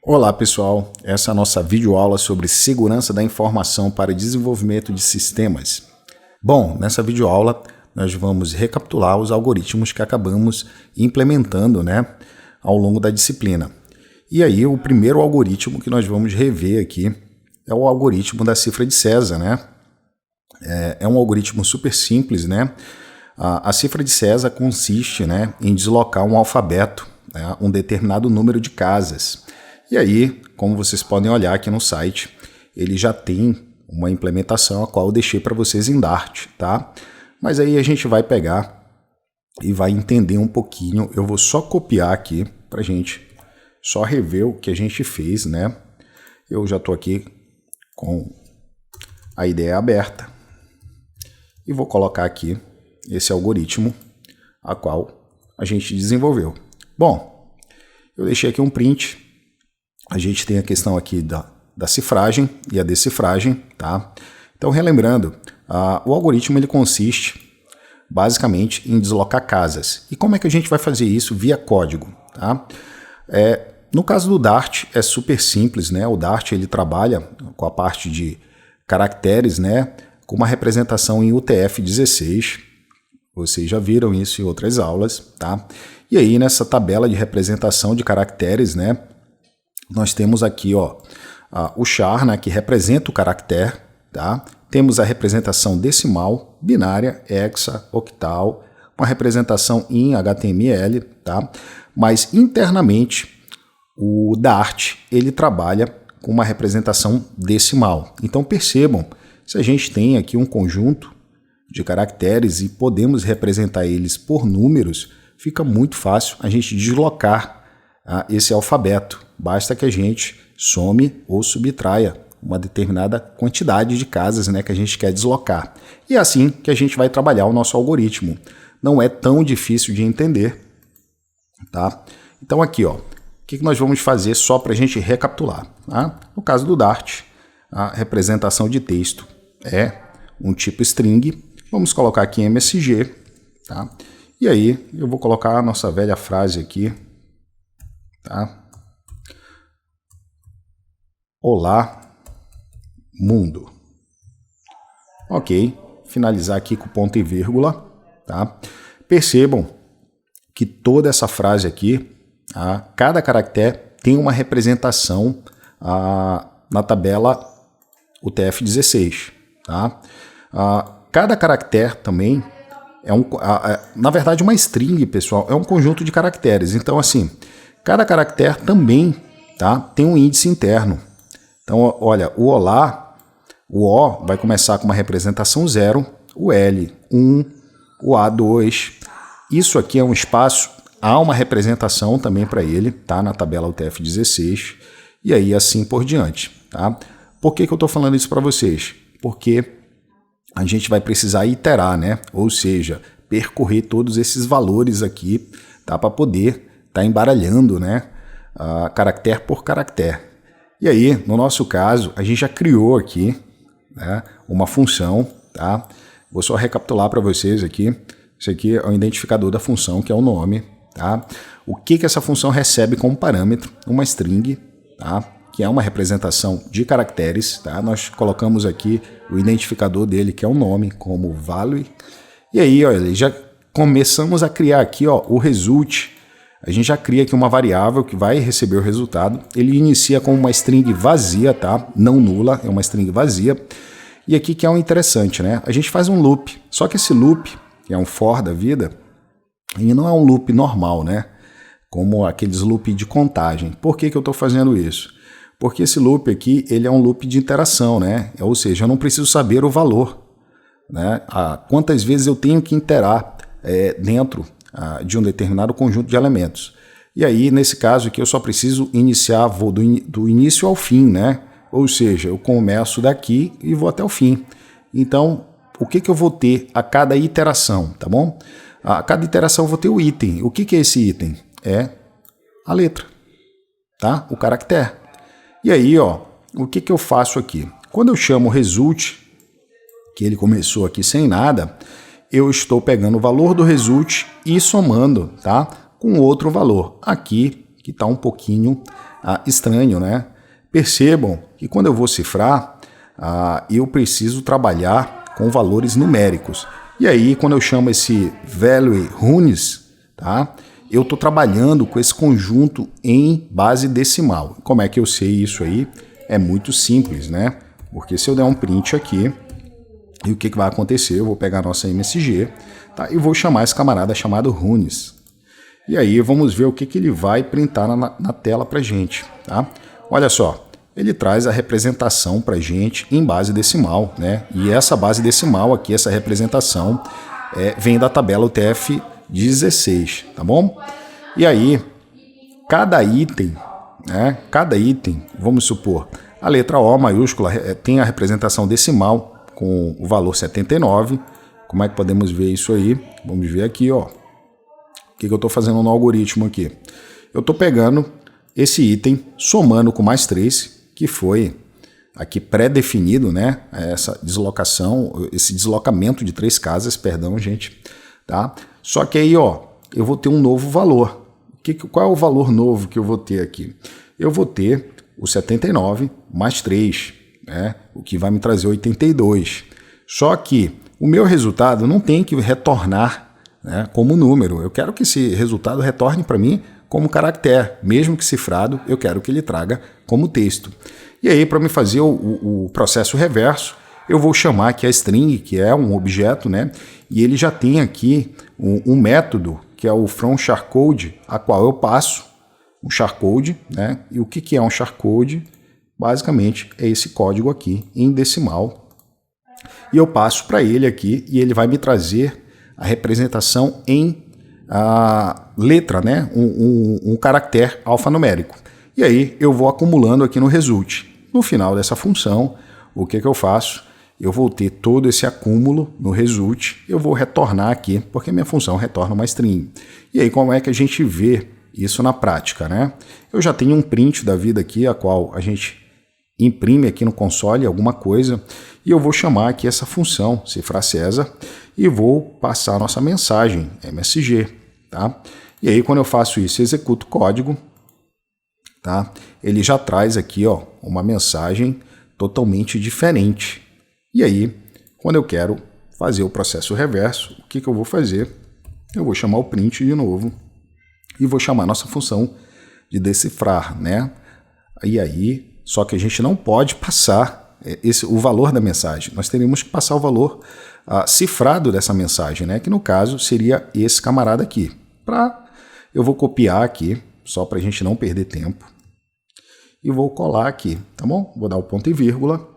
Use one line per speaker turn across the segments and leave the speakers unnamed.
Olá pessoal, essa é a nossa videoaula sobre segurança da informação para desenvolvimento de sistemas. Bom, nessa videoaula nós vamos recapitular os algoritmos que acabamos implementando, ao longo da disciplina. E aí o primeiro algoritmo que nós vamos rever aqui é o algoritmo da cifra de César, É um algoritmo super simples, A cifra de César consiste, em deslocar um alfabeto, um determinado número de casas. E aí, como vocês podem olhar aqui no site, ele já tem uma implementação a qual eu deixei para vocês em Dart, tá? Mas aí a gente vai pegar e vai entender um pouquinho. Eu vou só copiar aqui para a gente só rever o que a gente fez, Eu já estou aqui com a ideia aberta e vou colocar aqui esse algoritmo a qual a gente desenvolveu. Bom, eu deixei aqui um print. A gente tem a questão aqui da cifragem e a decifragem, tá? Então, relembrando, o algoritmo ele consiste basicamente em deslocar casas. E como é que a gente vai fazer isso via código, tá? No caso do Dart é super simples, O Dart ele trabalha com a parte de caracteres, com uma representação em UTF-16. Vocês já viram isso em outras aulas, tá? E aí nessa tabela de representação de caracteres, nós temos aqui o char, que representa o caractere, tá? Temos a representação decimal, binária, hexa, octal, uma representação em HTML, tá? Mas internamente o Dart ele trabalha com uma representação decimal. Então percebam, se a gente tem aqui um conjunto de caracteres e podemos representar eles por números, fica muito fácil a gente deslocar esse alfabeto. Basta que a gente some ou subtraia uma determinada quantidade de casas que a gente quer deslocar. E é assim que a gente vai trabalhar o nosso algoritmo. Não é tão difícil de entender, tá? Então aqui, o que nós vamos fazer só para a gente recapitular? Tá? No caso do Dart, a representação de texto é um tipo string. Vamos colocar aqui MSG, tá? E aí eu vou colocar a nossa velha frase aqui, tá? Olá, mundo. Ok, finalizar aqui com ponto e vírgula, tá? Percebam que toda essa frase aqui, cada caractere tem uma representação na tabela UTF-16, tá? Cada caractere também na verdade uma string, pessoal, é um conjunto de caracteres. Então assim, cada caractere também, tá, tem um índice interno. Então, olha, o olá, o O vai começar com uma representação 0, o L, 1, o A, 2. Isso aqui é um espaço, há uma representação também para ele, tá, na tabela UTF-16, e aí assim por diante, tá? Por que eu estou falando isso para vocês? Porque a gente vai precisar iterar, Ou seja, percorrer todos esses valores aqui, tá, para poder estar embaralhando, caractere por caractere. E aí, no nosso caso, a gente já criou aqui, uma função, tá? Vou só recapitular para vocês aqui. Isso aqui é o identificador da função, que é o nome, tá? O que essa função recebe como parâmetro? Uma string, tá? Que é uma representação de caracteres, tá? Nós colocamos aqui o identificador dele, que é o nome, como value. E aí, olha, já começamos a criar aqui, o result. A gente já cria aqui uma variável que vai receber o resultado. Ele inicia com uma string vazia, tá? Não nula, é uma string vazia. E aqui que é um interessante, A gente faz um loop. Só que esse loop, que é um for da vida, ele não é um loop normal, Como aqueles loop de contagem. Por que eu estou fazendo isso? Porque esse loop aqui, ele é um loop de interação, Ou seja, eu não preciso saber o valor, quantas vezes eu tenho que interar dentro de um determinado conjunto de elementos. E aí, nesse caso aqui, eu só preciso iniciar, vou do início ao fim, Ou seja, eu começo daqui e vou até o fim. Então, o que eu vou ter a cada iteração, tá bom? A cada iteração eu vou ter o item. O que é esse item? É a letra, tá? O caractere. E aí, o que eu faço aqui? Quando eu chamo result, que ele começou aqui sem nada, eu estou pegando o valor do result e somando, tá, com outro valor aqui, que que está um pouquinho estranho, né? Percebam que quando eu vou cifrar, eu preciso trabalhar com valores numéricos. E aí, quando eu chamo esse value runes, tá? Eu estou trabalhando com esse conjunto em base decimal. Como é que eu sei isso aí? É muito simples, né? Porque se eu der um print aqui, e o que vai acontecer? Eu vou pegar a nossa MSG, tá? E vou chamar esse camarada chamado runes. E aí vamos ver o que ele vai printar na tela para gente, tá? Olha só, ele traz a representação para gente em base decimal, né? E essa base decimal aqui, essa representação, vem da tabela UTF-16, tá bom? E aí, cada item, né? Cada item, vamos supor, a letra O maiúscula tem a representação decimal com o valor 79. Como é que podemos ver isso aí? Vamos ver aqui, ó. O que eu estou fazendo no algoritmo aqui? Eu estou pegando esse item, somando com mais 3, que foi aqui pré-definido, né? Essa deslocação, esse deslocamento de 3 casas, perdão, gente, tá? Só que aí, ó, eu vou ter um novo valor. Qual é o valor novo que eu vou ter aqui? Eu vou ter o 79 mais 3, né? O que vai me trazer 82. Só que o meu resultado não tem que retornar, né, como número. Eu quero que esse resultado retorne para mim como caractere. Mesmo que cifrado, eu quero que ele traga como texto. E aí, para me fazer o processo reverso, eu vou chamar aqui a string, que é um objeto, né? E ele já tem aqui um método, que é o from charcode, a qual eu passo um charcode, né? E o que é um charcode? Basicamente é esse código aqui em decimal. E eu passo para ele aqui e ele vai me trazer a representação em letra, né? Um caractere alfanumérico. E aí eu vou acumulando aqui no result. No final dessa função, o que eu faço? Eu vou ter todo esse acúmulo no result, eu vou retornar aqui, porque minha função retorna uma string. E aí como é que a gente vê isso na prática, né? Eu já tenho um print da vida aqui, a qual a gente imprime aqui no console alguma coisa, e eu vou chamar aqui essa função, cifra César, e vou passar a nossa mensagem, MSG, tá? E aí quando eu faço isso, executo o código, tá? Ele já traz aqui, ó, uma mensagem totalmente diferente. E aí, quando eu quero fazer o processo reverso, o que eu vou fazer? Eu vou chamar o print de novo e vou chamar a nossa função de decifrar, né? E aí, só que a gente não pode passar o valor da mensagem. Nós teríamos que passar o valor cifrado dessa mensagem, né? Que no caso seria esse camarada aqui. Eu vou copiar aqui, só para a gente não perder tempo. E vou colar aqui, tá bom? Vou dar o ponto e vírgula.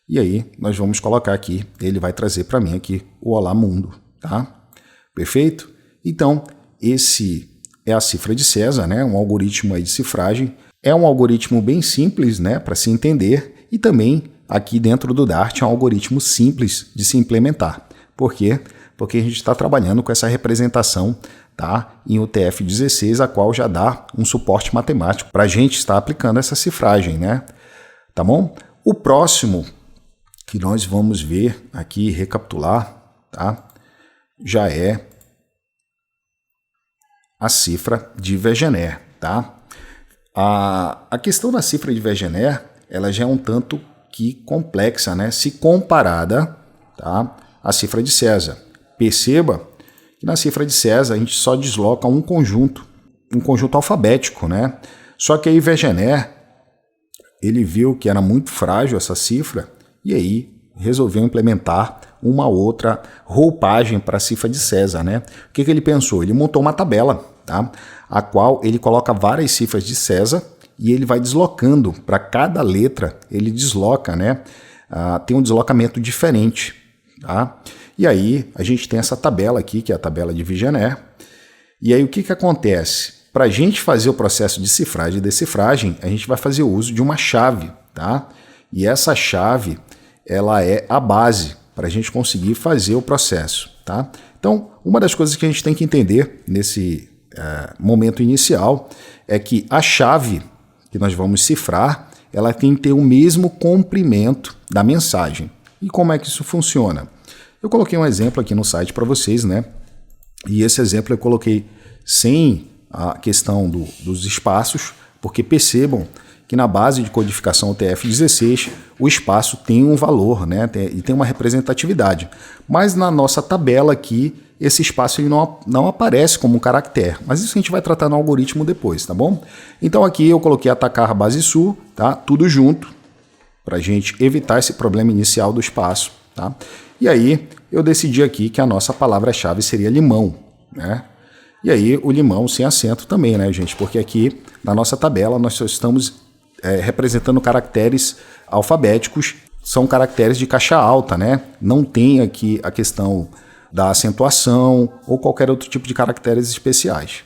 E aí nós vamos colocar aqui, ele vai trazer para mim aqui o Olá Mundo, tá? Perfeito? Então, esse é a cifra de César, né? Um algoritmo aí de cifragem. É um algoritmo bem simples, né, para se entender, e também aqui dentro do Dart é um algoritmo simples de se implementar. Por quê? Porque a gente está trabalhando com essa representação, tá, em UTF-16, a qual já dá um suporte matemático para a gente estar aplicando essa cifragem, né? Tá bom? O próximo que nós vamos ver aqui, recapitular, tá, já é a cifra de Wegener, tá? A questão da cifra de Wegener, ela já é um tanto que complexa, né? Se comparada, tá, à cifra de César. Perceba que na cifra de César a gente só desloca um conjunto alfabético, né? Só que aí Wegener, ele viu que era muito frágil essa cifra e aí resolveu implementar uma outra roupagem para a cifra de César, né? O que ele pensou? Ele montou uma tabela, tá? A qual ele coloca várias cifras de César e ele vai deslocando para cada letra, ele desloca, né? Tem um deslocamento diferente, tá? E aí a gente tem essa tabela aqui, que é a tabela de Wegener. E aí o que acontece? Para a gente fazer o processo de cifragem e decifragem, a gente vai fazer uso de uma chave, tá? E essa chave, ela é a base para a gente conseguir fazer o processo, tá? Então, uma das coisas que a gente tem que entender nesse momento inicial é que a chave que nós vamos cifrar, ela tem que ter o mesmo comprimento da mensagem. E como é que isso funciona? Eu coloquei um exemplo aqui no site para vocês, né? E esse exemplo eu coloquei sem a questão dos espaços, porque percebam que na base de codificação UTF-16 o espaço tem um valor, né? E tem uma representatividade. Mas na nossa tabela aqui, esse espaço ele não aparece como um caractere. Mas isso a gente vai tratar no algoritmo depois, tá bom? Então aqui eu coloquei atacar base sul, tá? Tudo junto, para a gente evitar esse problema inicial do espaço, tá? E aí eu decidi aqui que a nossa palavra-chave seria limão, né? E aí o limão sem acento também, né, gente? Porque aqui na nossa tabela nós só estamos representando caracteres alfabéticos, são caracteres de caixa alta, né? Não tem aqui a questão da acentuação ou qualquer outro tipo de caracteres especiais,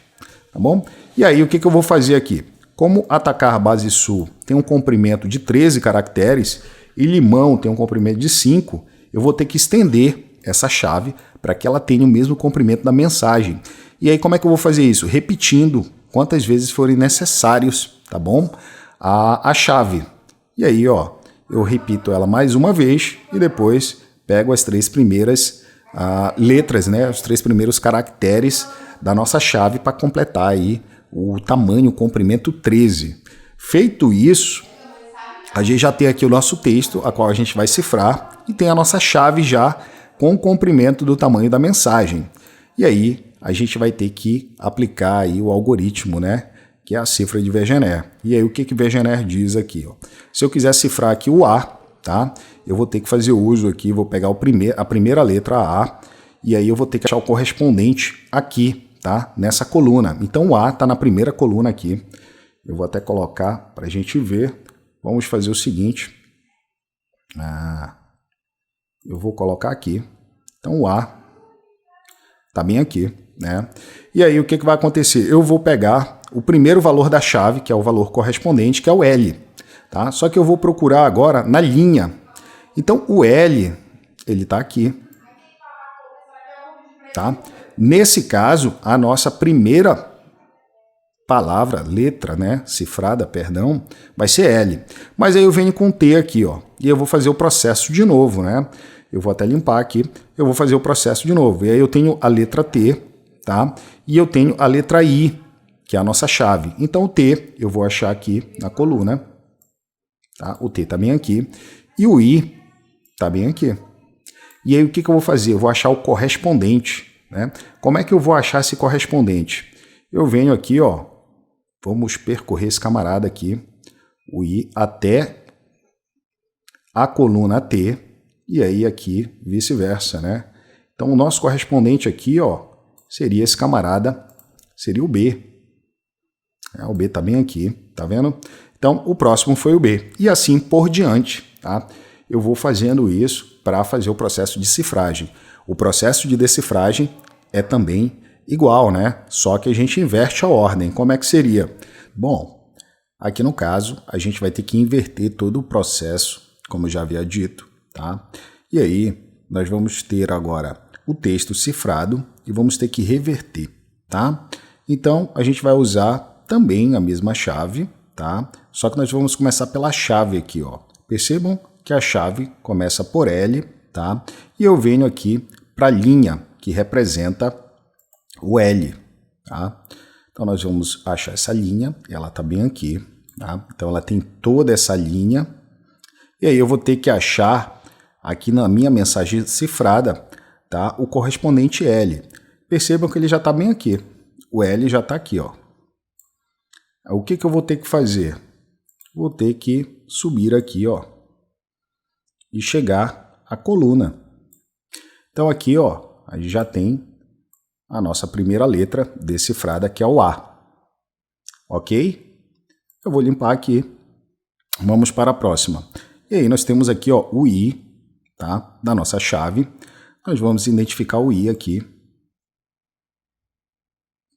tá bom? E aí o que eu vou fazer aqui? Como atacar base sul tem um comprimento de 13 caracteres e limão tem um comprimento de 5, eu vou ter que estender essa chave para que ela tenha o mesmo comprimento da mensagem. E aí como é que eu vou fazer isso? Repetindo quantas vezes forem necessários, tá bom? A chave. E aí, ó, eu repito ela mais uma vez e depois pego as 3 primeiras letras, né? Os 3 primeiros caracteres da nossa chave para completar aí o tamanho, o comprimento 13. Feito isso, a gente já tem aqui o nosso texto, a qual a gente vai cifrar, e tem a nossa chave já com o comprimento do tamanho da mensagem. E aí a gente vai ter que aplicar aí o algoritmo, né? Que é a cifra de Wegener. E aí o que Wegener diz aqui? Ó? Se eu quiser cifrar aqui o A, tá? Eu vou ter que fazer uso aqui, vou pegar a primeira letra A, e aí eu vou ter que achar o correspondente aqui, tá? Nessa coluna. Então o A está na primeira coluna aqui. Eu vou até colocar para a gente ver. Vamos fazer o seguinte. Eu vou colocar aqui. Então o A está bem aqui, né? E aí o que vai acontecer? Eu vou pegar o primeiro valor da chave, que é o valor correspondente, que é o L, tá? Só que eu vou procurar agora na linha. Então o L, ele está aqui, tá? Nesse caso, a nossa primeira palavra, letra, né, cifrada, perdão, vai ser L. Mas aí eu venho com T aqui, ó, e eu vou fazer o processo de novo, né? Eu vou até limpar aqui, eu vou fazer o processo de novo. E aí eu tenho a letra T, tá? E eu tenho a letra I, que é a nossa chave. Então o T eu vou achar aqui na coluna, tá? O T está bem aqui e o I está bem aqui. E aí o que eu vou fazer? Eu vou achar o correspondente, né? Como é que eu vou achar esse correspondente? Eu venho aqui, ó, vamos percorrer esse camarada aqui, o I até a coluna T e aí aqui vice-versa, né? Então o nosso correspondente aqui, ó, seria esse camarada, seria o B. O B está bem aqui, tá vendo? Então, o próximo foi o B. E assim por diante, tá? Eu vou fazendo isso para fazer o processo de cifragem. O processo de decifragem é também igual, né? Só que a gente inverte a ordem. Como é que seria? Bom, aqui no caso, a gente vai ter que inverter todo o processo, como eu já havia dito, tá? E aí, nós vamos ter agora o texto cifrado e vamos ter que reverter, tá? Então, a gente vai usar também a mesma chave, tá? Só que nós vamos começar pela chave aqui, ó. Percebam que a chave começa por L, tá? E eu venho aqui para a linha que representa o L, tá? Então nós vamos achar essa linha, ela tá bem aqui, tá? Então ela tem toda essa linha. E aí eu vou ter que achar aqui na minha mensagem cifrada, tá? O correspondente L. Percebam que ele já tá bem aqui. O L já tá aqui, ó. O que eu vou ter que fazer? Vou ter que subir aqui, ó, e chegar à coluna. Então aqui, ó, a gente já tem a nossa primeira letra decifrada, que é o A. Ok? Eu vou limpar aqui. Vamos para a próxima. E aí nós temos aqui, ó, o I, tá? Da nossa chave. Nós vamos identificar o I aqui,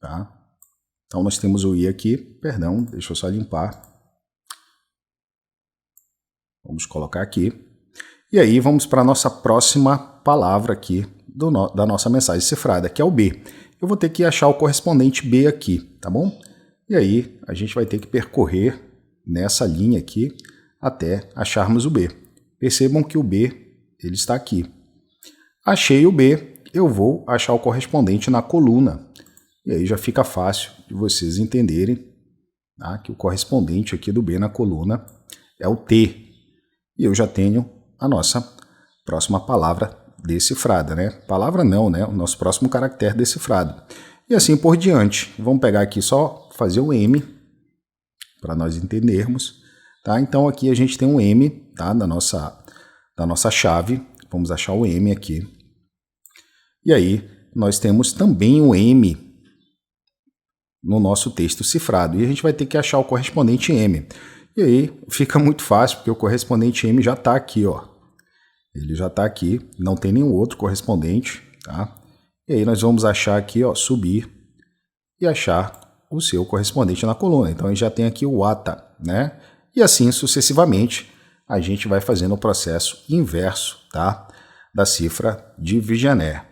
tá? Então, nós temos o I aqui, perdão, deixa eu só limpar. Vamos colocar aqui. E aí, vamos para a nossa próxima palavra aqui da nossa mensagem cifrada, que é o B. Eu vou ter que achar o correspondente B aqui, tá bom? E aí, a gente vai ter que percorrer nessa linha aqui até acharmos o B. Percebam que o B, ele está aqui. Achei o B, eu vou achar o correspondente na coluna. E aí já fica fácil de vocês entenderem, tá, que o correspondente aqui do B na coluna é o T. E eu já tenho a nossa próxima palavra decifrada, né? Palavra não, né? O nosso próximo caractere decifrado. E assim por diante. Vamos pegar aqui só fazer o M para nós entendermos, tá? Então aqui a gente tem um M, tá? Da nossa chave. Vamos achar o M aqui. E aí nós temos também o M no nosso texto cifrado. E a gente vai ter que achar o correspondente M. E aí fica muito fácil, porque o correspondente M já está aqui, ó. Ele já está aqui, não tem nenhum outro correspondente, tá? E aí nós vamos achar aqui, ó, subir e achar o seu correspondente na coluna. Então a gente já tem aqui o ATA, né? E assim sucessivamente a gente vai fazendo o processo inverso, tá? Da cifra de Vigenère.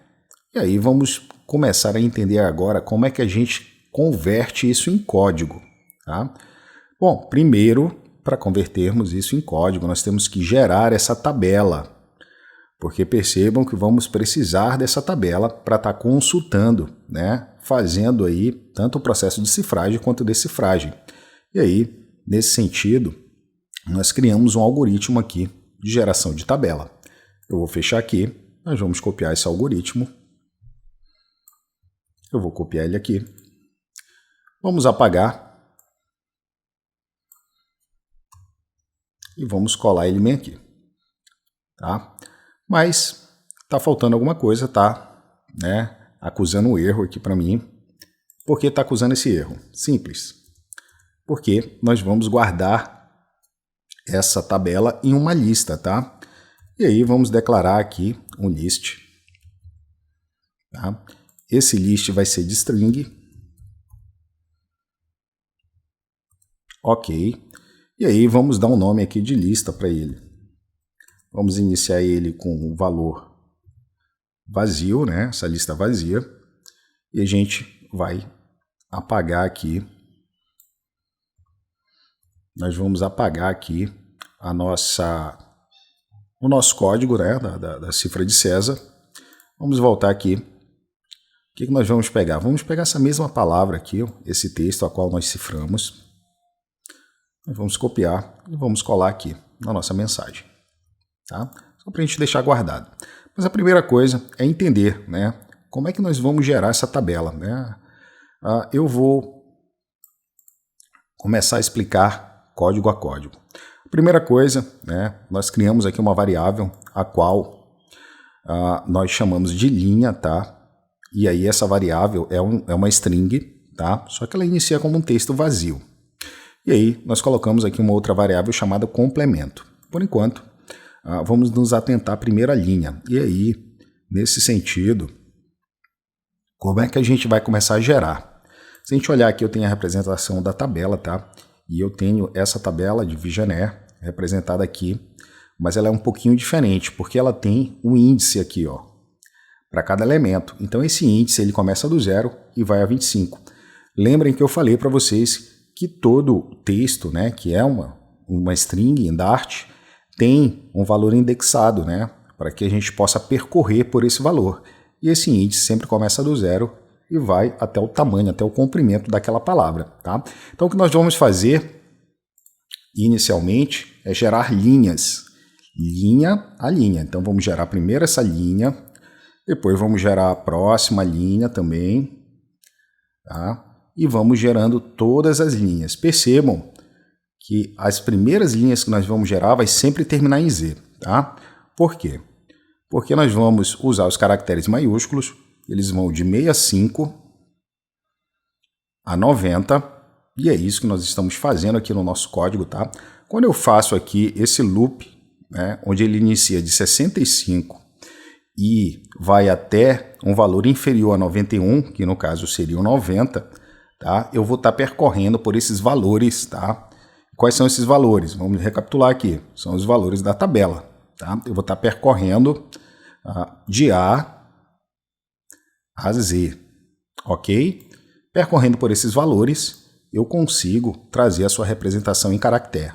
E aí vamos começar a entender agora como é que a gente converte isso em código, tá? Bom, primeiro, para convertermos isso em código, nós temos que gerar essa tabela, porque percebam que vamos precisar dessa tabela para estar consultando, né? Fazendo aí tanto o processo de cifragem quanto decifragem. E aí, nesse sentido, nós criamos um algoritmo aqui de geração de tabela. Eu vou fechar aqui, nós vamos copiar esse algoritmo. Eu vou copiar ele aqui. Vamos apagar. E vamos colar ele bem aqui. Tá? Mas tá faltando alguma coisa, tá? Né? Acusando um erro aqui para mim. Por que está acusando esse erro? Simples. Porque nós vamos guardar essa tabela em uma lista, tá? E aí vamos declarar aqui um list. Tá? Esse list vai ser de string. Ok. E aí vamos dar um nome aqui de lista para ele. Vamos iniciar ele com um valor vazio, né? Essa lista vazia. E a gente vai apagar aqui. Nós vamos apagar aqui o nosso código, né? Da cifra de César. Vamos voltar aqui. O que nós vamos pegar? Vamos pegar essa mesma palavra aqui, esse texto a qual nós ciframos. Nós vamos copiar e vamos colar aqui na nossa mensagem. Tá? Só para a gente deixar guardado. Mas a primeira coisa é entender, né, como é que nós vamos gerar essa tabela. Né? Eu vou começar a explicar código a código. A primeira coisa, né, nós criamos aqui uma variável a qual nós chamamos de linha, tá? E aí essa variável é uma string, tá? Só que ela inicia como um texto vazio. E aí nós colocamos aqui uma outra variável chamada complemento. Por enquanto, vamos nos atentar primeiro à linha. E aí, nesse sentido, como é que a gente vai começar a gerar? Se a gente olhar aqui, eu tenho a representação da tabela, tá? E eu tenho essa tabela de Vigenère representada aqui, mas ela é um pouquinho diferente, porque ela tem um índice aqui, ó, para cada elemento. Então esse índice ele começa do 0 e vai a 25. Lembrem que eu falei para vocês que todo texto, né, que é uma string em Dart, tem um valor indexado, né, para que a gente possa percorrer por esse valor. E esse índice sempre começa do 0 e vai até o tamanho, até o comprimento daquela palavra. Tá? Então o que nós vamos fazer inicialmente é gerar linhas, linha a linha. Então vamos gerar primeiro essa linha, depois vamos gerar a próxima linha também, tá? E vamos gerando todas as linhas. Percebam que as primeiras linhas que nós vamos gerar vai sempre terminar em Z, tá? Por quê? Porque nós vamos usar os caracteres maiúsculos, eles vão de 65 a 90, e é isso que nós estamos fazendo aqui no nosso código, tá? Quando eu faço aqui esse loop, né, onde ele inicia de 65 e vai até um valor inferior a 91, que no caso seria o 90, tá? Eu vou estar percorrendo por esses valores, tá? Quais são esses valores? Vamos recapitular aqui. São os valores da tabela, tá? Eu vou estar percorrendo de A a Z, ok? Percorrendo por esses valores, eu consigo trazer a sua representação em caractere,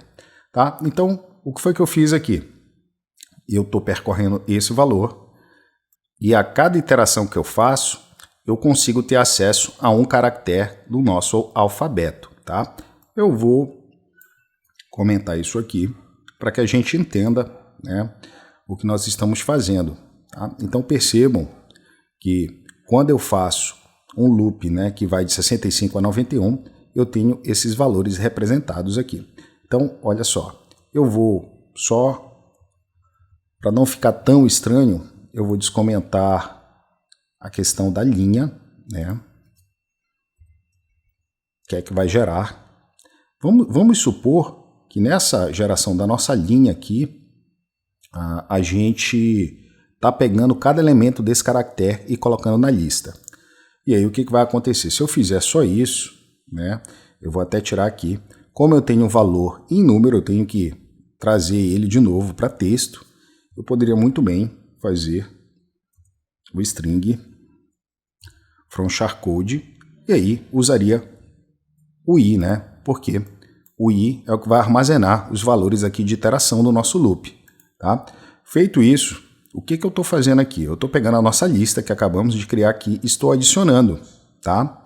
tá? Então, o que foi que eu fiz aqui? Eu estou percorrendo esse valor e a cada iteração que eu faço, eu consigo ter acesso a um caractere do nosso alfabeto, tá? Eu vou comentar isso aqui para que a gente entenda, né, o que nós estamos fazendo, tá? Então percebam que quando eu faço um loop, né, que vai de 65 a 91, eu tenho esses valores representados aqui. Então, olha só, eu vou só, para não ficar tão estranho, eu vou descomentar a questão da linha, né, que é que vai gerar. Vamos supor que nessa geração da nossa linha aqui, a gente está pegando cada elemento desse caractere e colocando na lista. E aí o que vai acontecer? Se eu fizer só isso, né, eu vou até tirar aqui. Como eu tenho um valor em número, eu tenho que trazer ele de novo para texto. Eu poderia muito bem fazer o string from charcode e aí usaria o i, né? Porque o i é o que vai armazenar os valores aqui de iteração do nosso loop, tá? Feito isso, o que eu estou fazendo aqui? Eu estou pegando a nossa lista que acabamos de criar aqui, estou adicionando, tá,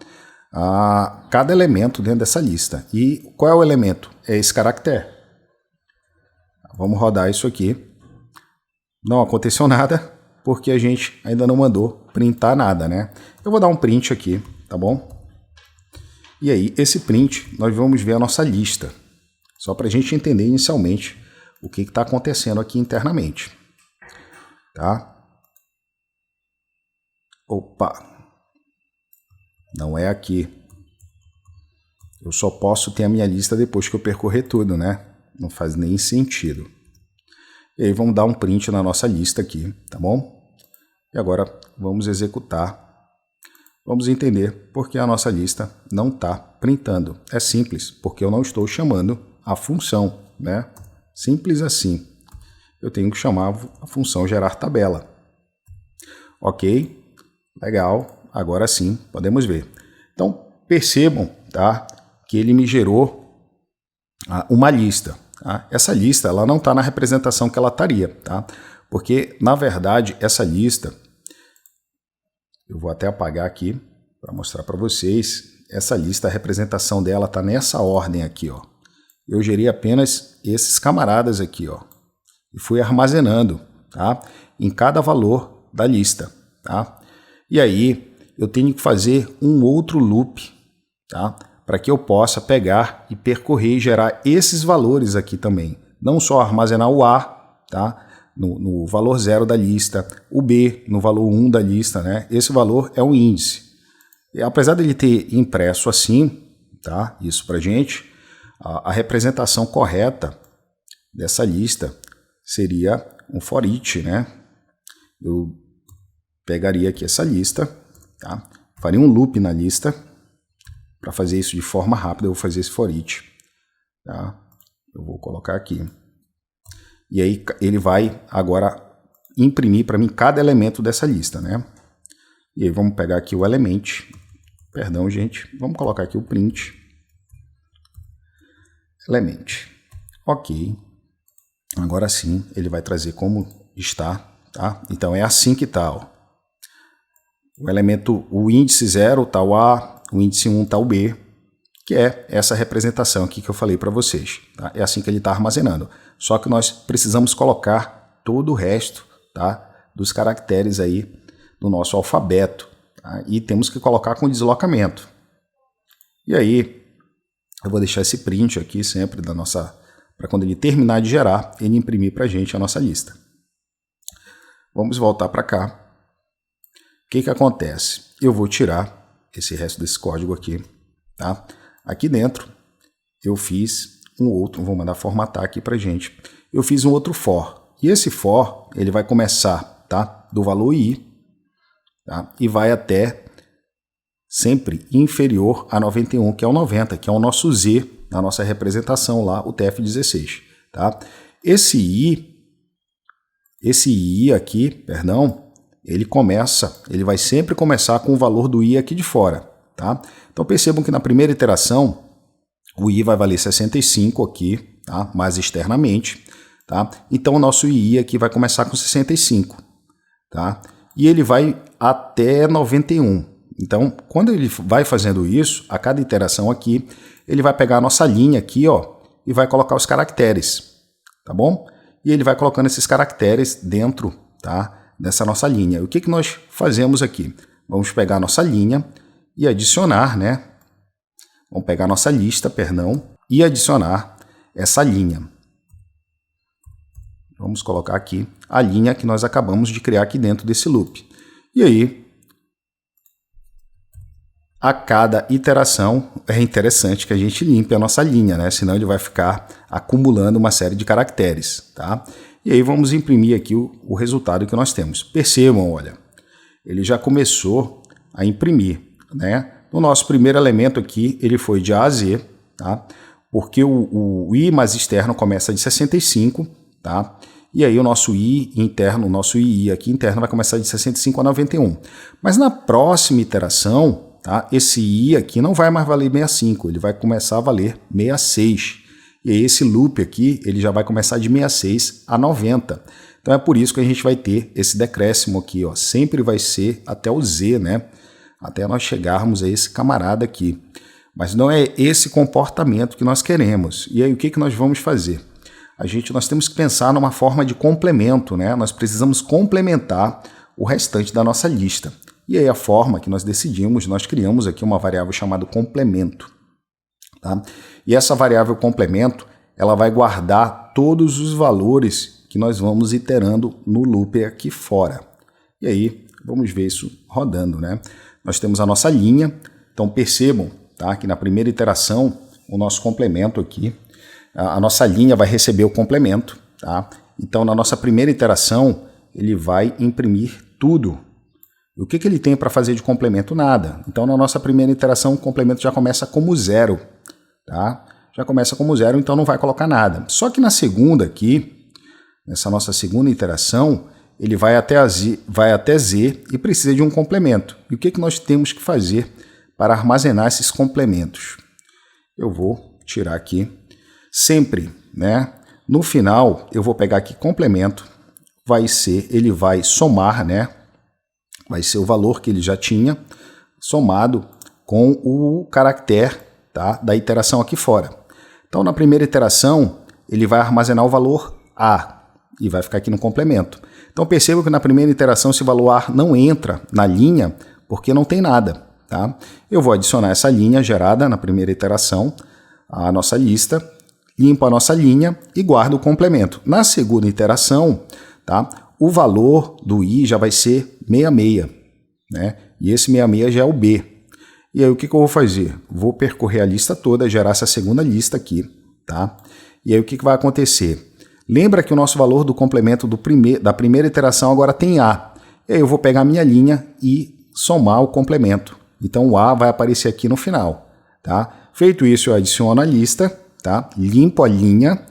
a cada elemento dentro dessa lista. E qual é o elemento? É esse caractere. Vamos rodar isso aqui. Não aconteceu nada, porque a gente ainda não mandou printar nada, né? Eu vou dar um print aqui, tá bom? E aí, esse print, nós vamos ver a nossa lista, só para a gente entender inicialmente o que está acontecendo aqui internamente. Tá? Opa! Não é aqui. Eu só posso ter a minha lista depois que eu percorrer tudo, né? Não faz nem sentido. E aí vamos dar um print na nossa lista aqui, tá bom? E agora vamos executar. Vamos entender por que a nossa lista não está printando. É simples, porque eu não estou chamando a função, né? Simples assim. Eu tenho que chamar a função gerar tabela. Ok? Legal. Agora sim, podemos ver. Então, percebam, tá, que ele me gerou uma lista. Tá? Essa lista ela não está na representação que ela estaria, tá? Porque, na verdade, essa lista, eu vou até apagar aqui para mostrar para vocês, essa lista, a representação dela está nessa ordem aqui, ó. Eu gerei apenas esses camaradas aqui, ó. E fui armazenando, tá, em cada valor da lista, tá? E aí eu tenho que fazer um outro loop, tá, para que eu possa pegar e percorrer e gerar esses valores aqui também. Não só armazenar o A, tá, no valor 0 da lista, o B no valor 1 da lista, né? Esse valor é um índice. E, apesar dele ter impresso assim, tá, isso pra gente, a representação correta dessa lista seria um for each, né? Eu pegaria aqui essa lista, tá? Faria um loop na lista. Para fazer isso de forma rápida, eu vou fazer esse for each, tá? Eu vou colocar aqui. E aí ele vai agora imprimir para mim cada elemento dessa lista, né? E aí vamos pegar aqui o element. Perdão, gente. Vamos colocar aqui o print. Element. Ok. Agora sim, ele vai trazer como está, tá? Então é assim que está, ó. O elemento, o índice 0 está o A, o índice 1 está o B, que é essa representação aqui que eu falei para vocês, tá? É assim que ele está armazenando. Só que nós precisamos colocar todo o resto, tá, dos caracteres aí do nosso alfabeto, tá? E temos que colocar com deslocamento. E aí, eu vou deixar esse print aqui sempre da nossa, para quando ele terminar de gerar, ele imprimir para a gente a nossa lista. Vamos voltar para cá. O que acontece? Eu vou tirar esse resto desse código aqui, tá? Aqui dentro eu fiz um outro, vou mandar formatar aqui para a gente. Eu fiz um outro for, e esse for ele vai começar, tá, do valor i, tá, e vai até sempre inferior a 91, que é o 90, que é o nosso z na nossa representação lá, o TF16, tá? Esse i aqui, perdão, ele vai sempre começar com o valor do i aqui de fora, tá? Então percebam que na primeira iteração o i vai valer 65 aqui, tá? Mais externamente, tá? Então o nosso i aqui vai começar com 65, tá? E ele vai até 91. Então, quando ele vai fazendo isso, a cada iteração aqui, ele vai pegar a nossa linha aqui, ó, e vai colocar os caracteres, tá bom? E ele vai colocando esses caracteres dentro, tá, dessa nossa linha. O que que nós fazemos aqui? Vamos pegar a nossa linha e adicionar, né? Vamos pegar a nossa lista, perdão, e adicionar essa linha. Vamos colocar aqui a linha que nós acabamos de criar aqui dentro desse loop. E aí, a cada iteração, é interessante que a gente limpe a nossa linha, né? Senão ele vai ficar acumulando uma série de caracteres, tá? E aí vamos imprimir aqui o resultado que nós temos. Percebam, olha, ele já começou a imprimir, né? No nosso primeiro elemento aqui, ele foi de A a Z, tá? Porque o I mais externo começa de 65, tá? E aí o nosso I interno, o nosso II aqui interno vai começar de 65 a 91. Mas na próxima iteração, tá, esse I aqui não vai mais valer 65, ele vai começar a valer 66. E aí esse loop aqui, ele já vai começar de 66 a 90. Então é por isso que a gente vai ter esse decréscimo aqui, ó. Sempre vai ser até o Z, né? Até nós chegarmos a esse camarada aqui. Mas não é esse comportamento que nós queremos. E aí o que que nós vamos fazer? Nós temos que pensar numa forma de complemento, né? Nós precisamos complementar o restante da nossa lista. E aí a forma que nós decidimos, nós criamos aqui uma variável chamada complemento. Tá? E essa variável complemento, ela vai guardar todos os valores que nós vamos iterando no loop aqui fora. E aí, vamos ver isso rodando, né? Nós temos a nossa linha, então percebam, tá, que na primeira iteração, o nosso complemento aqui, a nossa linha vai receber o complemento, tá? Então, na nossa primeira iteração, ele vai imprimir tudo. E o que que ele tem para fazer de complemento? Nada. Então, na nossa primeira iteração, o complemento já começa como 0, tá? Já começa como 0, então não vai colocar nada. Só que na segunda aqui, nessa nossa segunda iteração, ele vai até Z e precisa de um complemento. E o que que nós temos que fazer para armazenar esses complementos? Eu vou tirar aqui. Sempre, né? No final, eu vou pegar aqui complemento, ele vai somar, né? Vai ser o valor que ele já tinha, somado com o caractere, tá, da iteração aqui fora. Então, na primeira iteração, ele vai armazenar o valor A e vai ficar aqui no complemento. Então, perceba que na primeira iteração esse valor A não entra na linha porque não tem nada, tá? Eu vou adicionar essa linha gerada na primeira iteração à nossa lista, limpo a nossa linha e guardo o complemento. Na segunda iteração, tá, o valor do I já vai ser 66, né? E esse 66 já é o B. E aí o que que eu vou fazer? Vou percorrer a lista toda, gerar essa segunda lista aqui, tá? E aí o que que vai acontecer? Lembra que o nosso valor do complemento da primeira iteração agora tem A. E aí eu vou pegar a minha linha e somar o complemento. Então o A vai aparecer aqui no final, tá? Feito isso, eu adiciono a lista, tá? Limpo a linha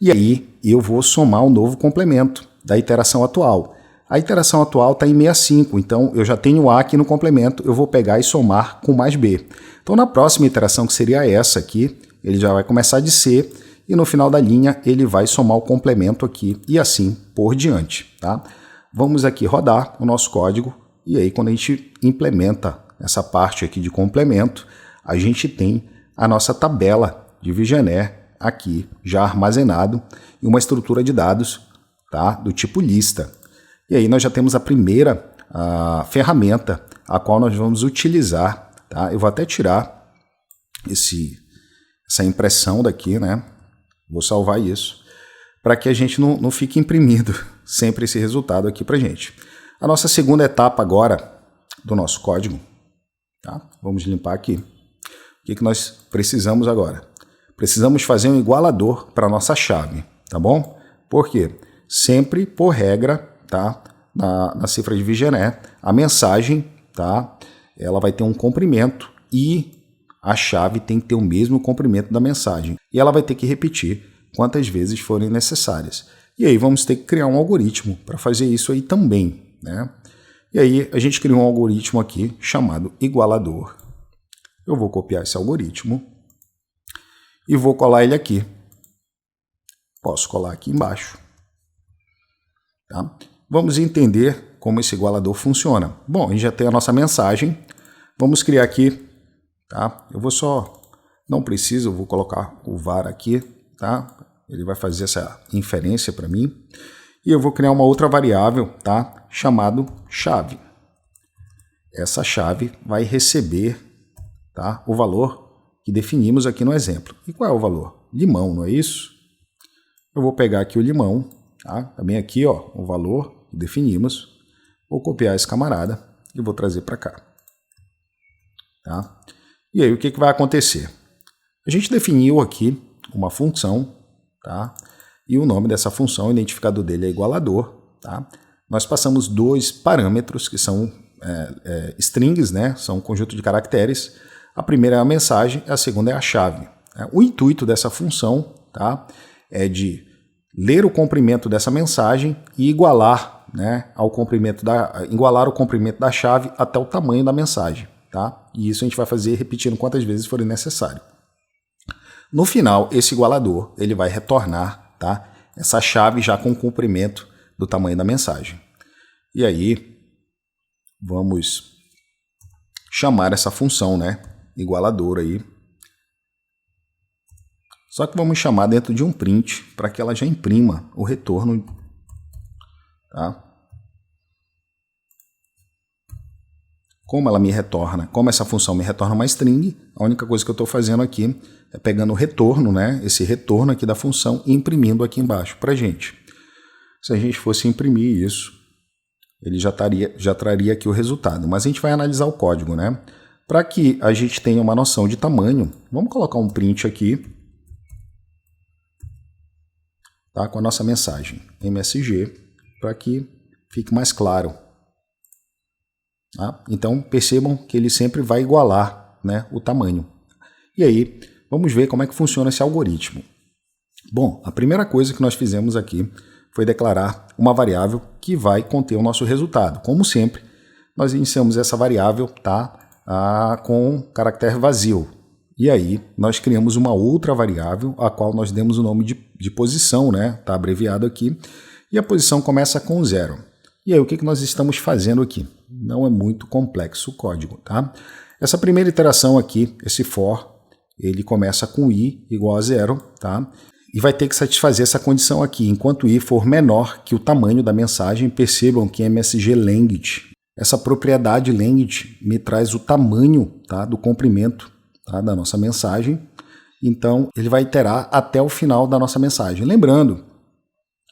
e aí eu vou somar um novo complemento da iteração atual. A iteração atual está em 65, então eu já tenho A aqui no complemento, eu vou pegar e somar com mais B. Então na próxima iteração, que seria essa aqui, ele já vai começar de C e no final da linha ele vai somar o complemento aqui e assim por diante, tá? Vamos aqui rodar o nosso código e aí quando a gente implementa essa parte aqui de complemento, a gente tem a nossa tabela de Vigenère aqui já armazenado em uma estrutura de dados, tá, do tipo lista. E aí nós já temos a primeira ferramenta a qual nós vamos utilizar, tá? Eu vou até tirar essa impressão daqui, né? Vou salvar isso para que a gente não fique imprimindo sempre esse resultado aqui para gente. A nossa segunda etapa agora do nosso código, tá? Vamos limpar aqui. O que nós precisamos agora? Precisamos fazer um igualador para a nossa chave, tá bom? Por quê? Sempre, por regra, tá, na cifra de Vigenère, a mensagem, tá, ela vai ter um comprimento e a chave tem que ter o mesmo comprimento da mensagem. E ela vai ter que repetir quantas vezes forem necessárias. E aí vamos ter que criar um algoritmo para fazer isso aí também, né? E aí a gente criou um algoritmo aqui chamado igualador. Eu vou copiar esse algoritmo e vou colar ele aqui. Posso colar aqui embaixo. Tá? Vamos entender como esse igualador funciona. Bom, a gente já tem a nossa mensagem, Vamos criar aqui, tá? Não preciso, eu vou colocar o var aqui, tá? Ele vai fazer essa inferência para mim. E eu vou criar uma outra variável, tá? Chamado chave. Essa chave vai receber, tá? O valor que definimos aqui no exemplo. E qual é o valor? Limão, não é isso? Eu vou pegar aqui o limão, tá? Também aqui, ó, o valor que definimos. Vou copiar esse camarada e vou trazer para cá. Tá? E aí o que vai acontecer? A gente definiu aqui uma função, tá? E o nome dessa função, o identificador dele é igualador, tá? Nós passamos dois parâmetros que são strings, né? São um conjunto de caracteres. A primeira é a mensagem, a segunda é a chave. O intuito dessa função, tá? É de ler o comprimento dessa mensagem e igualar, né, igualar o comprimento da chave até o tamanho da mensagem, tá? E isso a gente vai fazer repetindo quantas vezes for necessário. No final, esse igualador ele vai retornar, tá, essa chave já com o comprimento do tamanho da mensagem. E aí, vamos chamar essa função, né, igualador aí. Só que vamos chamar dentro de um print para que ela já imprima o retorno, tá? Como essa função me retorna uma string, a única coisa que eu estou fazendo aqui é pegando o retorno, né? Esse retorno aqui da função e imprimindo aqui embaixo para a gente. Se a gente fosse imprimir isso, ele já traria aqui o resultado. Mas a gente vai analisar o código, né? Para que a gente tenha uma noção de tamanho, vamos colocar um print aqui, tá? Com a nossa mensagem MSG, para que fique mais claro. Tá? Então percebam que ele sempre vai igualar, né, o tamanho. E aí, vamos ver como é que funciona esse algoritmo. Bom, a primeira coisa que nós fizemos aqui foi declarar uma variável que vai conter o nosso resultado. Como sempre, nós iniciamos essa variável, tá, com caractere vazio. E aí, nós criamos uma outra variável, a qual nós demos o nome de posição, né, tá abreviado aqui, e a posição começa com 0. E aí, o que nós estamos fazendo aqui? Não é muito complexo o código, tá? Essa primeira iteração aqui, esse for, ele começa com i igual a 0, tá? E vai ter que satisfazer essa condição aqui. Enquanto i for menor que o tamanho da mensagem, percebam que MSG length, essa propriedade length me traz o tamanho, tá, do comprimento, tá, da nossa mensagem. Então, ele vai iterar até o final da nossa mensagem. Lembrando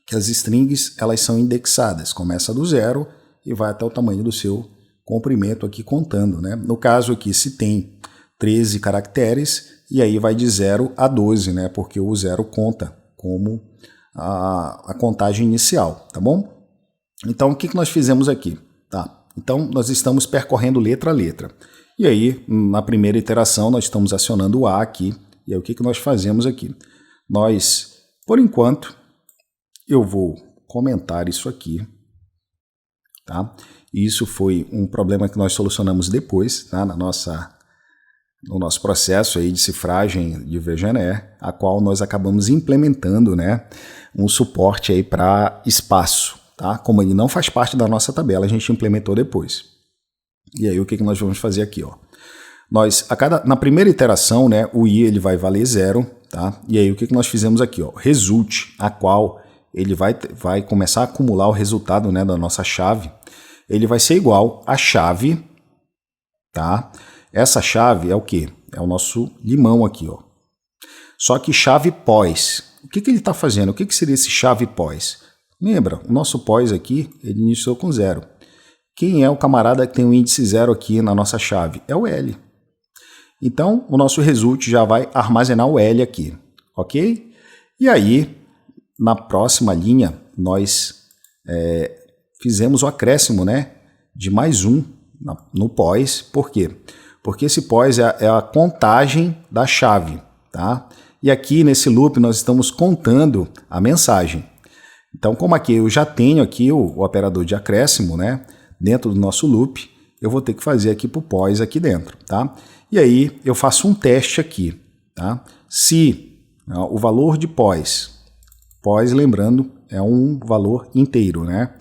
que as strings elas são indexadas, começa do 0 e vai até o tamanho do seu comprimento aqui contando, né? No caso aqui, se tem 13 caracteres, e aí vai de 0 a 12, né? Porque o 0 conta como a contagem inicial, tá bom? Então, o que nós fizemos aqui? Tá? Então, nós estamos percorrendo letra a letra. E aí, na primeira iteração, nós estamos acionando o A aqui. E aí, o que nós fazemos aqui? Nós, por enquanto, eu vou comentar isso aqui, tá? Isso foi um problema que nós solucionamos depois, tá? No nosso processo aí de cifragem de VGNE, a qual nós acabamos implementando, né, um suporte aí para espaço, tá? Como ele não faz parte da nossa tabela, a gente implementou depois. E aí o que nós vamos fazer aqui, ó? Na primeira iteração, né, o i ele vai valer 0, tá? E aí o que nós fizemos aqui, ó? Result, a qual ele vai começar a acumular o resultado, né, da nossa chave. Ele vai ser igual à chave, tá? Essa chave é o quê? É o nosso limão aqui, ó. Só que chave pós. O que ele está fazendo? O que seria esse chave pós? Lembra, o nosso pós aqui, ele iniciou com 0. Quem é o camarada que tem o índice 0 aqui na nossa chave? É o L. Então, o nosso result já vai armazenar o L aqui, ok? E aí, na próxima linha, nós fizemos o acréscimo, né, de mais um no pós. Por quê? Porque esse pós é a contagem da chave, tá? E aqui nesse loop nós estamos contando a mensagem. Então, como aqui eu já tenho aqui o operador de acréscimo, né, dentro do nosso loop, eu vou ter que fazer aqui para o pós aqui dentro, tá? E aí eu faço um teste aqui, tá? Se o valor de pós, lembrando, é um valor inteiro, né,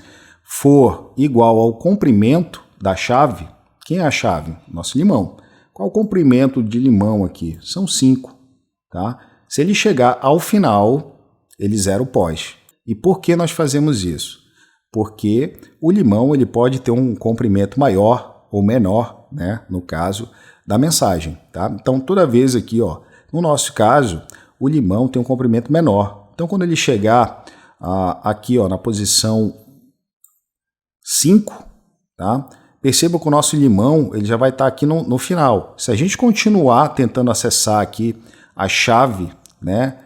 for igual ao comprimento da chave, Quem é a chave? Nosso limão. Qual o comprimento de limão aqui? São 5. Tá? Se ele chegar ao final, ele zera o pós. E por que nós fazemos isso? Porque o limão ele pode ter um comprimento maior ou menor, né, no caso da mensagem. Tá? Então, toda vez aqui, ó, no nosso caso, o limão tem um comprimento menor. Então, quando ele chegar aqui, ó, na posição 5, tá? Perceba que o nosso limão ele já vai estar aqui no final. Se a gente continuar tentando acessar aqui a chave, né,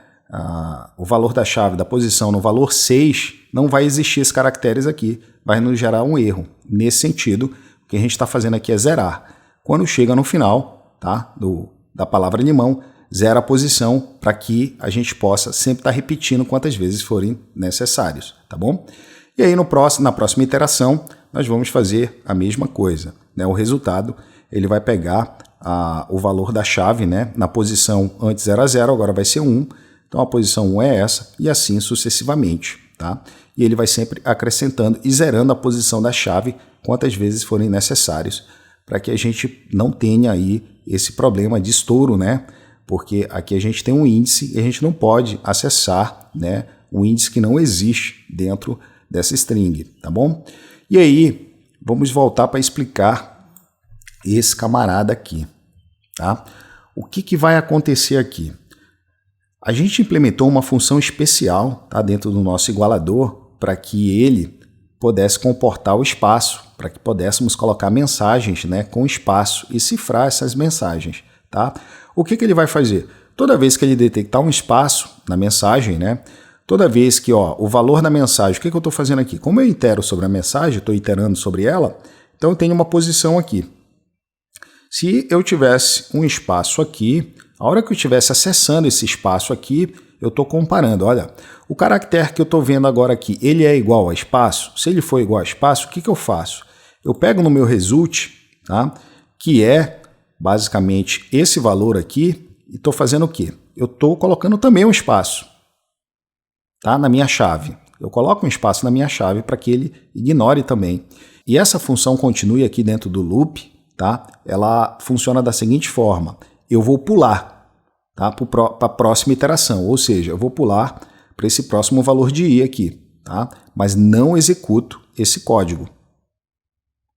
o valor da chave da posição no valor 6, não vai existir esses caracteres aqui. Vai nos gerar um erro. Nesse sentido, o que a gente está fazendo aqui é zerar. Quando chega no final, tá, da palavra limão, zera a posição para que a gente possa sempre estar repetindo quantas vezes forem necessários, tá bom? E aí na próxima iteração nós vamos fazer a mesma coisa, né? O resultado ele vai pegar o valor da chave, né? Na posição antes era 0, agora vai ser 1, então a posição 1 é essa e assim sucessivamente, tá? E ele vai sempre acrescentando e zerando a posição da chave quantas vezes forem necessários para que a gente não tenha aí esse problema de estouro, né? Porque aqui a gente tem um índice e a gente não pode acessar, né, um índice que não existe dentro dessa string, tá bom? E aí, vamos voltar para explicar esse camarada aqui, tá? O que vai acontecer aqui? A gente implementou uma função especial, tá, dentro do nosso igualador para que ele pudesse comportar o espaço, para que pudéssemos colocar mensagens, né, com espaço e cifrar essas mensagens, tá? O que ele vai fazer? Toda vez que ele detectar um espaço na mensagem, né? Toda vez que o valor da mensagem, o que eu estou fazendo aqui? Como eu itero sobre a mensagem, estou iterando sobre ela, então eu tenho uma posição aqui. Se eu tivesse um espaço aqui, a hora que eu estivesse acessando esse espaço aqui, eu estou comparando. Olha, o caractere que eu estou vendo agora aqui, ele é igual a espaço? Se ele for igual a espaço, o que eu faço? Eu pego no meu result, tá? Que é basicamente esse valor aqui, e estou fazendo o quê? Eu estou colocando também um espaço, tá? Na minha chave. Eu coloco um espaço na minha chave para que ele ignore também. E essa função continue aqui dentro do loop, tá? Ela funciona da seguinte forma. Eu vou pular, tá? Para a próxima iteração, ou seja, eu vou pular para esse próximo valor de i aqui, tá? Mas não executo esse código,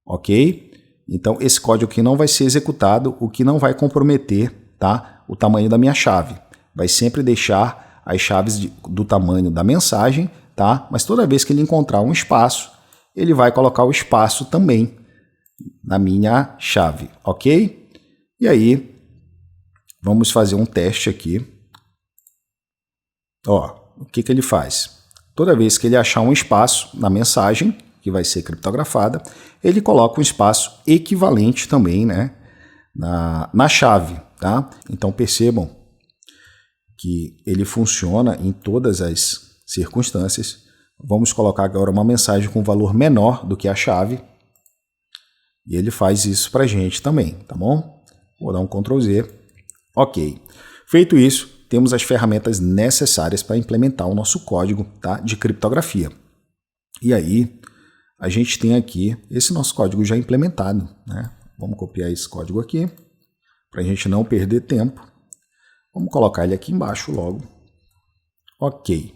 ok? Então, esse código aqui não vai ser executado, o que não vai comprometer, tá, o tamanho da minha chave. Vai sempre deixar as chaves do tamanho da mensagem, tá? Mas toda vez que ele encontrar um espaço, ele vai colocar o espaço também na minha chave, ok? E aí, vamos fazer um teste aqui. O que ele faz? Toda vez que ele achar um espaço na mensagem, que vai ser criptografada, ele coloca um espaço equivalente também, né, na chave, tá? Então percebam que ele funciona em todas as circunstâncias. Vamos colocar agora uma mensagem com valor menor do que a chave e ele faz isso para a gente também, tá bom? Vou dar um Ctrl Z. Ok. Feito isso, temos as ferramentas necessárias para implementar o nosso código, tá, de criptografia. E aí, a gente tem aqui esse nosso código já implementado, né? Vamos copiar esse código aqui, para a gente não perder tempo. Vamos colocar ele aqui embaixo logo. Ok.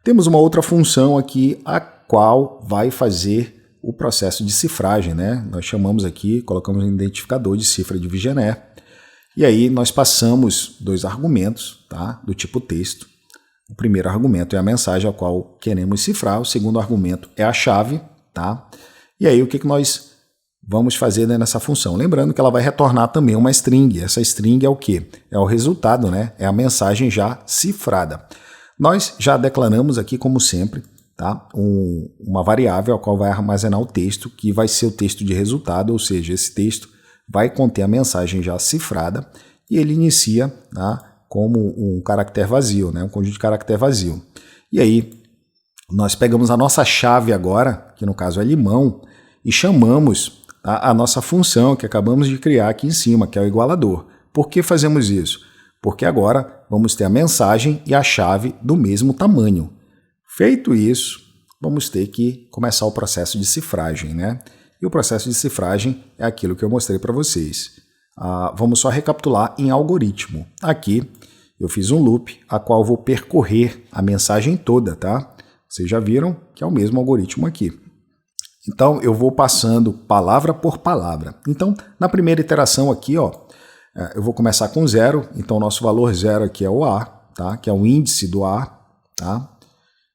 Temos uma outra função aqui, a qual vai fazer o processo de cifragem, né? Nós chamamos aqui, colocamos um identificador de cifra de Vigenère, e aí nós passamos 2 argumentos, tá? Do tipo texto. O primeiro argumento é a mensagem a qual queremos cifrar, o segundo argumento é a chave, tá? E aí o que nós vamos fazer nessa função? Lembrando que ela vai retornar também uma string. Essa string é o quê? É o resultado, né? É a mensagem já cifrada. Nós já declaramos aqui, como sempre, tá? Uma variável a qual vai armazenar o texto, que vai ser o texto de resultado, ou seja, esse texto vai conter a mensagem já cifrada e ele inicia, tá, como um caractere vazio, né? Um conjunto de caractere vazio. E aí, nós pegamos a nossa chave agora, que no caso é limão, e chamamos, tá, a nossa função que acabamos de criar aqui em cima, que é o igualador. Por que fazemos isso? Porque agora vamos ter a mensagem e a chave do mesmo tamanho. Feito isso, vamos ter que começar o processo de cifragem, né? E o processo de cifragem é aquilo que eu mostrei para vocês. Vamos só recapitular em algoritmo. Aqui eu fiz um loop, a qual vou percorrer a mensagem toda, tá? Vocês já viram que é o mesmo algoritmo aqui. Então, eu vou passando palavra por palavra. Então, na primeira iteração aqui, ó, eu vou começar com 0. Então, o nosso valor 0 aqui é o A, tá? Que é o índice do A, tá?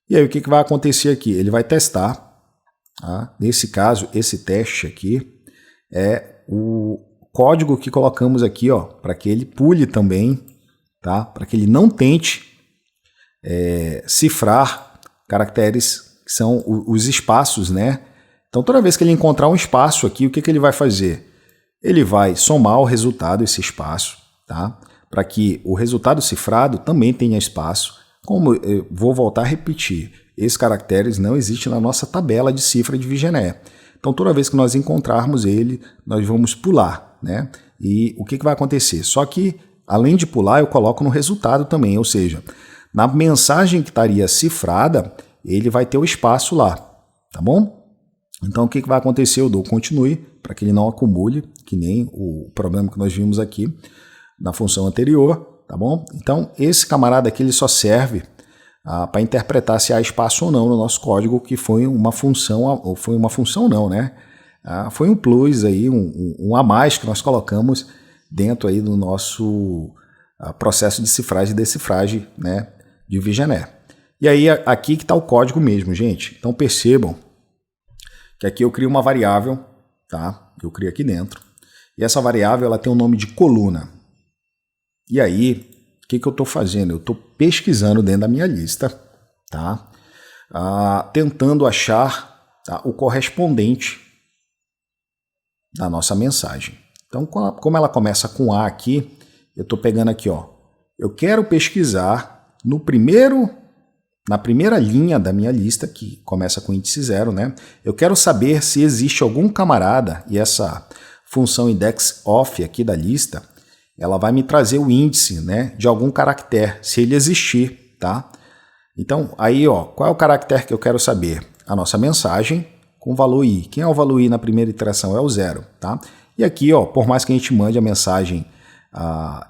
E aí, o que vai acontecer aqui? Ele vai testar, tá? Nesse caso, esse teste aqui é o código que colocamos aqui, ó, para que ele pule também, tá? Para que ele não tente cifrar caracteres que são os espaços, né? Então, toda vez que ele encontrar um espaço aqui, o que ele vai fazer? Ele vai somar o resultado, esse espaço, tá? Para que o resultado cifrado também tenha espaço. Como eu vou voltar a repetir, esses caracteres não existem na nossa tabela de cifra de Vigené. Então, toda vez que nós encontrarmos ele, nós vamos pular, né? E o que vai acontecer? Só que, além de pular, eu coloco no resultado também, ou seja, na mensagem que estaria cifrada, ele vai ter o espaço lá, tá bom? Então, o que vai acontecer? Eu dou continue para que ele não acumule, que nem o problema que nós vimos aqui na função anterior, tá bom? Então, esse camarada aqui ele só serve para interpretar se há espaço ou não no nosso código, que foi uma função, ou foi uma função não, né? Foi um plus aí, um a mais que nós colocamos dentro aí do nosso processo de cifragem e decifragem, né, de Vigené. E aí, aqui que está o código mesmo, gente. Então, percebam que aqui eu crio uma variável, tá? Eu crio aqui dentro. E essa variável ela tem o nome de coluna. E aí, o que eu estou fazendo? Eu estou pesquisando dentro da minha lista, tá? Tentando achar, tá, o correspondente da nossa mensagem. Então, como ela começa com A aqui, eu estou pegando aqui, ó. Eu quero pesquisar na primeira linha da minha lista, que começa com índice 0, né? Eu quero saber se existe algum camarada, e essa função indexOf aqui da lista, ela vai me trazer o índice, né, de algum caractere, se ele existir, tá? Então, aí, ó, qual é o caractere que eu quero saber? A nossa mensagem com o valor i. Quem é o valor i na primeira iteração? É o 0, tá? E aqui, ó, por mais que a gente mande a mensagem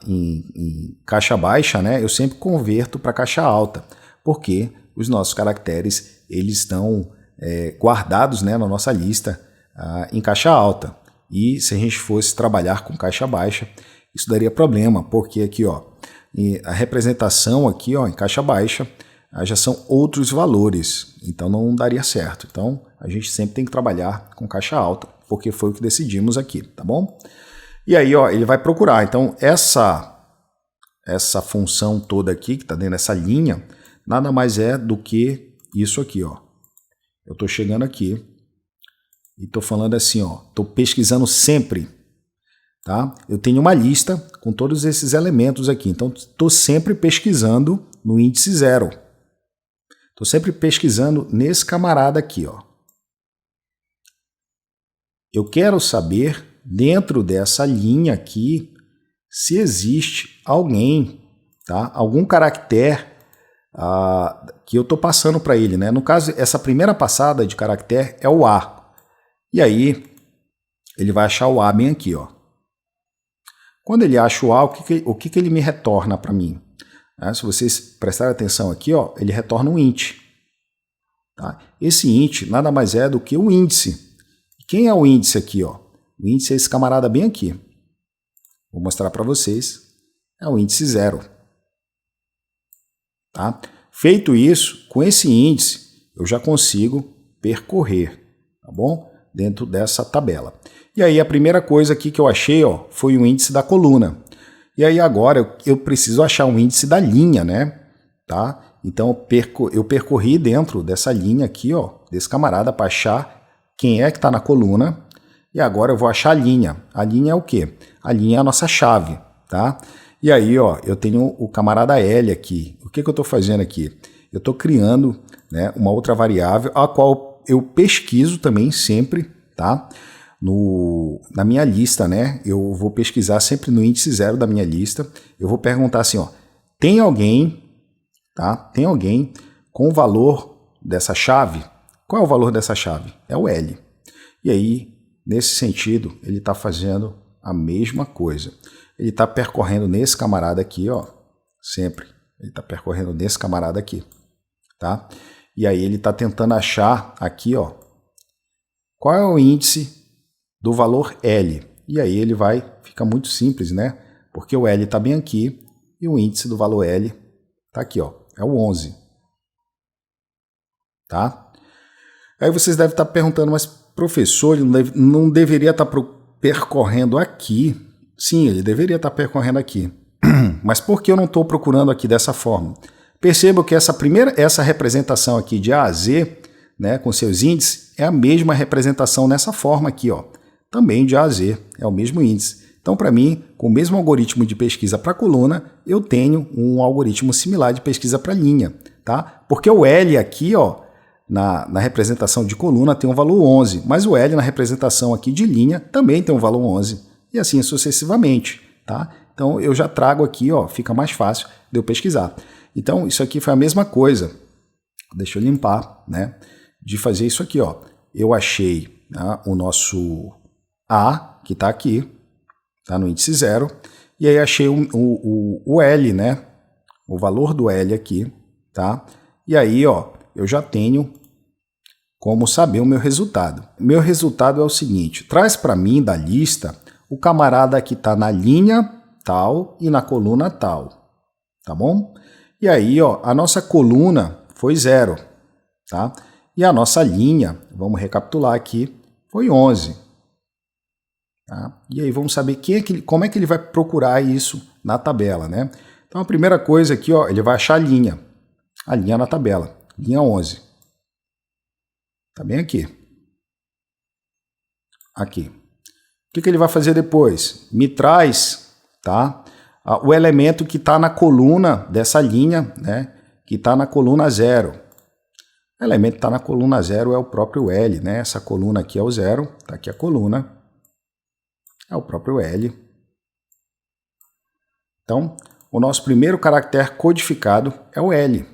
em caixa baixa, né, eu sempre converto para caixa alta, porque os nossos caracteres eles estão guardados, né, na nossa lista em caixa alta. E se a gente fosse trabalhar com caixa baixa, isso daria problema, porque aqui, ó, a representação aqui, ó, em caixa baixa já são outros valores, então não daria certo. Então a gente sempre tem que trabalhar com caixa alta, porque foi o que decidimos aqui, tá bom? E aí, ó, ele vai procurar. Então essa função toda aqui que está dentro dessa linha nada mais é do que isso aqui, ó. Eu estou chegando aqui e estou falando assim, ó, estou pesquisando sempre, tá? Eu tenho uma lista com todos esses elementos aqui, então estou sempre pesquisando no índice 0. Estou sempre pesquisando nesse camarada aqui, ó. Eu quero saber, dentro dessa linha aqui, se existe alguém, tá? Algum caractere que eu estou passando para ele, né? No caso, essa primeira passada de caractere é o A. E aí, ele vai achar o A bem aqui, ó. Quando ele acha o A, o que ele me retorna para mim? Se vocês prestarem atenção aqui, ó, ele retorna um int. Tá? Esse int nada mais é do que o índice. Quem é o índice aqui, ó? O índice é esse camarada bem aqui. Vou mostrar para vocês. É o índice 0. Tá? Feito isso, com esse índice, eu já consigo percorrer, tá bom? Dentro dessa tabela. E aí a primeira coisa aqui que eu achei, ó, foi o índice da coluna. E aí agora eu preciso achar um índice da linha, né? Tá? Então eu percorri dentro dessa linha aqui, ó, desse camarada para achar quem é que está na coluna. E agora eu vou achar a linha. A linha é o quê? A linha é a nossa chave, tá? E aí, ó, eu tenho o camarada L aqui. O que eu estou fazendo aqui? Eu estou criando, né, uma outra variável, a qual eu pesquiso também sempre, tá? Na minha lista, né? Eu vou pesquisar sempre no índice 0 da minha lista. Eu vou perguntar assim, ó, tem alguém, tá? Tem alguém com o valor dessa chave? Qual é o valor dessa chave? É o L. E aí nesse sentido, ele está fazendo a mesma coisa. Ele está percorrendo nesse camarada aqui, ó, sempre. Ele está percorrendo nesse camarada aqui, tá? E aí ele está tentando achar aqui, ó, qual é o índice do valor L. E aí ele fica muito simples, né? Porque o L está bem aqui e o índice do valor L está aqui, ó, é o 11. Tá? Aí vocês devem estar perguntando, mas professor, ele não deveria estar percorrendo aqui? Sim, ele deveria estar percorrendo aqui. Mas por que eu não estou procurando aqui dessa forma? Percebam que essa representação aqui de A a Z, né, com seus índices, é a mesma representação nessa forma aqui, ó, também de A a Z, é o mesmo índice. Então, para mim, com o mesmo algoritmo de pesquisa para coluna, eu tenho um algoritmo similar de pesquisa para linha, tá? Porque o L aqui, ó, na representação de coluna tem um valor 11, mas o L na representação aqui de linha também tem um valor 11, e assim sucessivamente, tá? Então eu já trago aqui, ó, fica mais fácil de eu pesquisar. Então isso aqui foi a mesma coisa, deixa eu limpar, né, de fazer isso aqui, ó. Eu achei, né, o nosso A, que está aqui, tá no índice 0, e aí achei o L, né, o valor do L aqui, tá? E aí, ó, eu já tenho como saber o meu resultado. Meu resultado é o seguinte, traz para mim da lista o camarada que está na linha tal e na coluna tal, tá bom? E aí, ó, a nossa coluna foi 0, tá? E a nossa linha, vamos recapitular aqui, foi 11. Tá? E aí vamos saber como é que ele vai procurar isso na tabela, né? Então a primeira coisa aqui, ó, ele vai achar a linha na tabela, linha 11. Tá bem aqui. Aqui. O que ele vai fazer depois? Me traz, tá, o elemento que está na coluna dessa linha, né, que está na coluna 0. O elemento que está na coluna 0 é o próprio L, né? Essa coluna aqui é o 0, está aqui a coluna, é o próprio L. Então, o nosso primeiro caractere codificado é o L,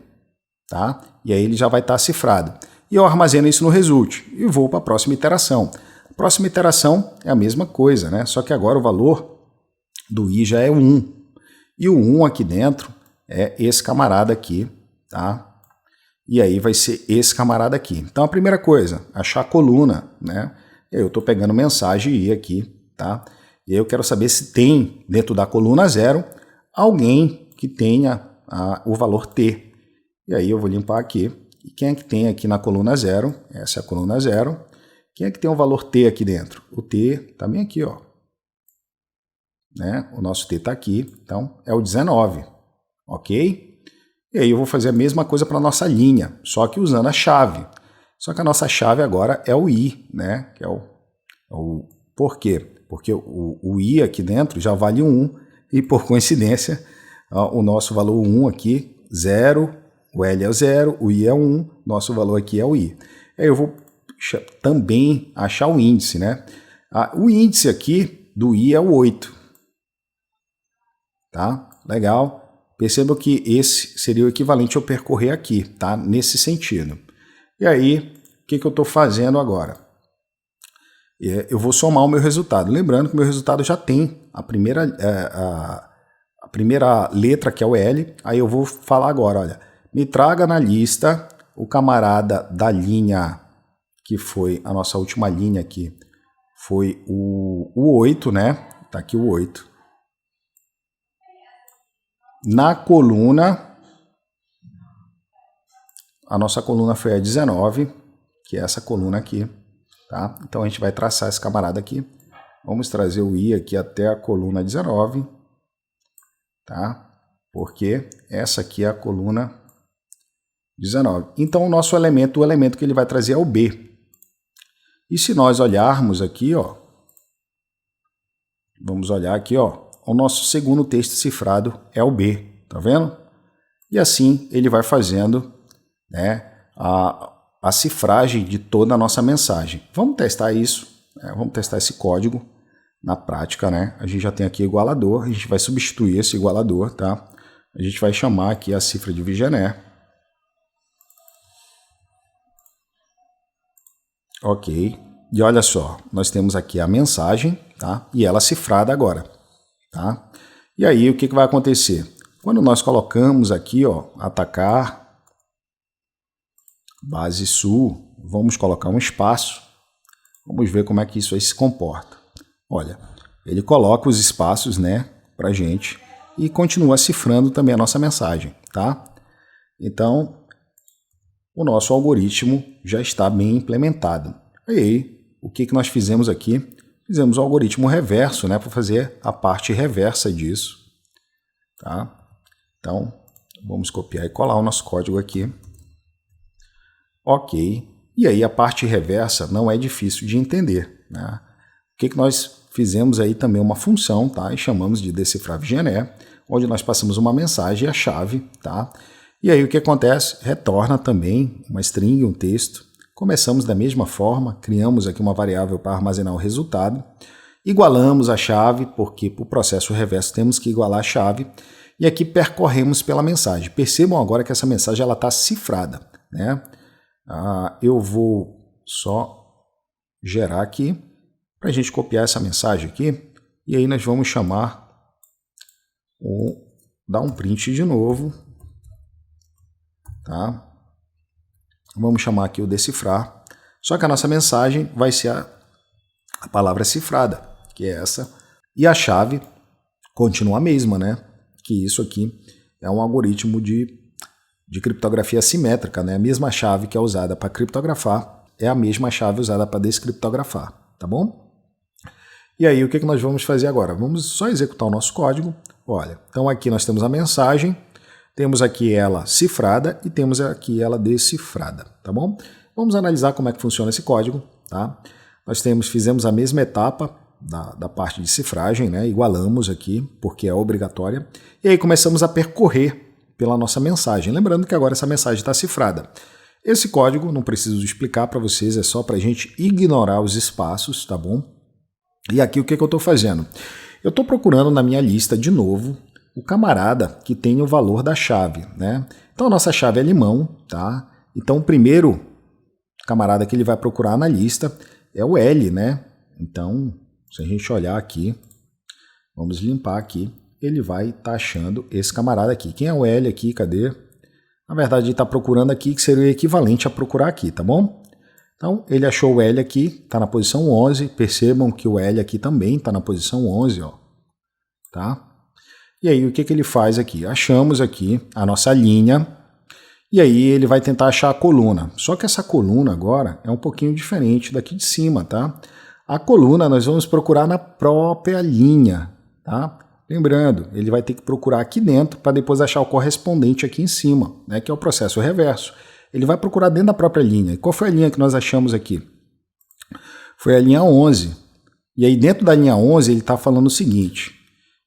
tá? E aí ele já vai estar cifrado. E eu armazeno isso no result e vou para a próxima iteração. A próxima iteração é a mesma coisa, né? Só que agora o valor do I já é 1. E o 1 aqui dentro é esse camarada aqui, tá? E aí vai ser esse camarada aqui. Então a primeira coisa, achar a coluna, né? Eu estou pegando mensagem I aqui, tá? E aí eu quero saber se tem dentro da coluna 0 alguém que tenha o valor T. E aí eu vou limpar aqui. E quem é que tem aqui na coluna 0? Essa é a coluna 0. Quem é que tem o valor T aqui dentro? O T está bem aqui, ó. Né? O nosso T está aqui, então é o 19, ok? E aí eu vou fazer a mesma coisa para a nossa linha, só que usando a chave. Só que a nossa chave agora é o I, né? Que é o por quê? Porque o I aqui dentro já vale 1 e por coincidência o nosso valor 1 aqui, 0, o L é o 0, o I é 1, nosso valor aqui é o I. Aí eu vou também achar o índice, né? O índice aqui do I é o 8. Tá? Legal. Perceba que esse seria o equivalente ao percorrer aqui, tá? Nesse sentido. E aí, o que eu estou fazendo agora? Eu vou somar o meu resultado. Lembrando que o meu resultado já tem a primeira letra, que é o L. Aí eu vou falar agora, olha, me traga na lista o camarada da linha, que foi a nossa última linha aqui, foi o 8, né? Tá aqui o 8. Na coluna, a nossa coluna foi a 19, que é essa coluna aqui, tá? Então a gente vai traçar esse camarada aqui. Vamos trazer o I aqui até a coluna 19, tá? Porque essa aqui é a coluna 19. Então o nosso elemento, o elemento que ele vai trazer é o B. E se nós olharmos aqui, ó, vamos olhar aqui, ó, o nosso segundo texto cifrado é o B, tá vendo? E assim ele vai fazendo, né, a cifragem de toda a nossa mensagem. Vamos testar isso, né? Vamos testar esse código na prática, né? A gente já tem aqui igualador, a gente vai substituir esse igualador, tá? A gente vai chamar aqui a cifra de Vigenère. Ok. E olha só, nós temos aqui a mensagem, tá? E ela cifrada agora, tá? E aí o que vai acontecer? Quando nós colocamos aqui, ó, atacar base sul, vamos colocar um espaço, vamos ver como é que isso aí se comporta. Olha, ele coloca os espaços, né, pra gente e continua cifrando também a nossa mensagem, tá? Então, o nosso algoritmo já está bem implementado. E aí, o que nós fizemos aqui? Fizemos o algoritmo reverso, né, para fazer a parte reversa disso, tá? Então, vamos copiar e colar o nosso código aqui. Ok. E aí a parte reversa não é difícil de entender, né? O que nós fizemos aí também uma função, tá? E chamamos de decifrar VGNE, onde nós passamos uma mensagem e a chave, tá? E aí o que acontece? Retorna também uma string, um texto. Começamos da mesma forma, criamos aqui uma variável para armazenar o resultado, igualamos a chave, porque para o processo reverso temos que igualar a chave, e aqui percorremos pela mensagem. Percebam agora que essa mensagem está cifrada, né? Eu vou só gerar aqui para a gente copiar essa mensagem aqui, e aí nós vamos chamar, dar um print de novo, tá? Vamos chamar aqui o decifrar, só que a nossa mensagem vai ser a palavra cifrada, que é essa, e a chave continua a mesma, né? Que isso aqui é um algoritmo de criptografia assimétrica, né? A mesma chave que é usada para criptografar é a mesma chave usada para descriptografar, tá bom? E aí o que nós vamos fazer agora? Vamos só executar o nosso código. Olha, então aqui nós temos a mensagem, temos aqui ela cifrada e temos aqui ela decifrada, tá bom? Vamos analisar como é que funciona esse código, tá? Nós fizemos a mesma etapa da parte de cifragem, né? Igualamos aqui, porque é obrigatória, e aí começamos a percorrer pela nossa mensagem. Lembrando que agora essa mensagem está cifrada. Esse código, não preciso explicar para vocês, é só para a gente ignorar os espaços, tá bom? E aqui o que eu estou fazendo? Eu estou procurando na minha lista de novo o camarada que tem o valor da chave, né? Então a nossa chave é limão, tá? Então o primeiro camarada que ele vai procurar na lista é o L, né? Então, se a gente olhar aqui, vamos limpar aqui, ele vai estar achando esse camarada aqui. Quem é o L aqui? Cadê? Na verdade, ele está procurando aqui, que seria o equivalente a procurar aqui, tá bom? Então, ele achou o L aqui, está na posição 11. Percebam que o L aqui também está na posição 11, ó. Tá? E aí, o que ele faz aqui? Achamos aqui a nossa linha, e aí ele vai tentar achar a coluna. Só que essa coluna agora é um pouquinho diferente daqui de cima, tá? A coluna nós vamos procurar na própria linha, tá? Lembrando, ele vai ter que procurar aqui dentro para depois achar o correspondente aqui em cima, né, que é o processo reverso. Ele vai procurar dentro da própria linha. E qual foi a linha que nós achamos aqui? Foi a linha 11. E aí dentro da linha 11 ele está falando o seguinte: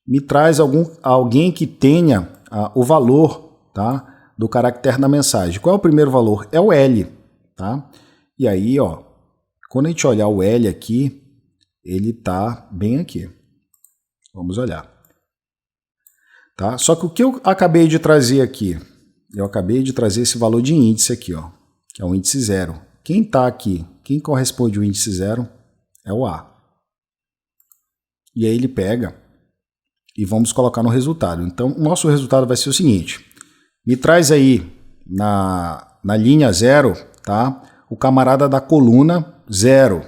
me traz alguém que tenha o valor, tá, do caractere da mensagem. Qual é o primeiro valor? É o L. Tá? E aí, ó, quando a gente olhar o L aqui, ele está bem aqui. Vamos olhar. Tá? Só que o que eu acabei de trazer aqui? Eu acabei de trazer esse valor de índice aqui, ó, que é o índice 0. Quem está aqui, quem corresponde ao índice 0 é o A. E aí ele pega e vamos colocar no resultado. Então, o nosso resultado vai ser o seguinte: me traz aí na linha 0, tá, o camarada da coluna 0.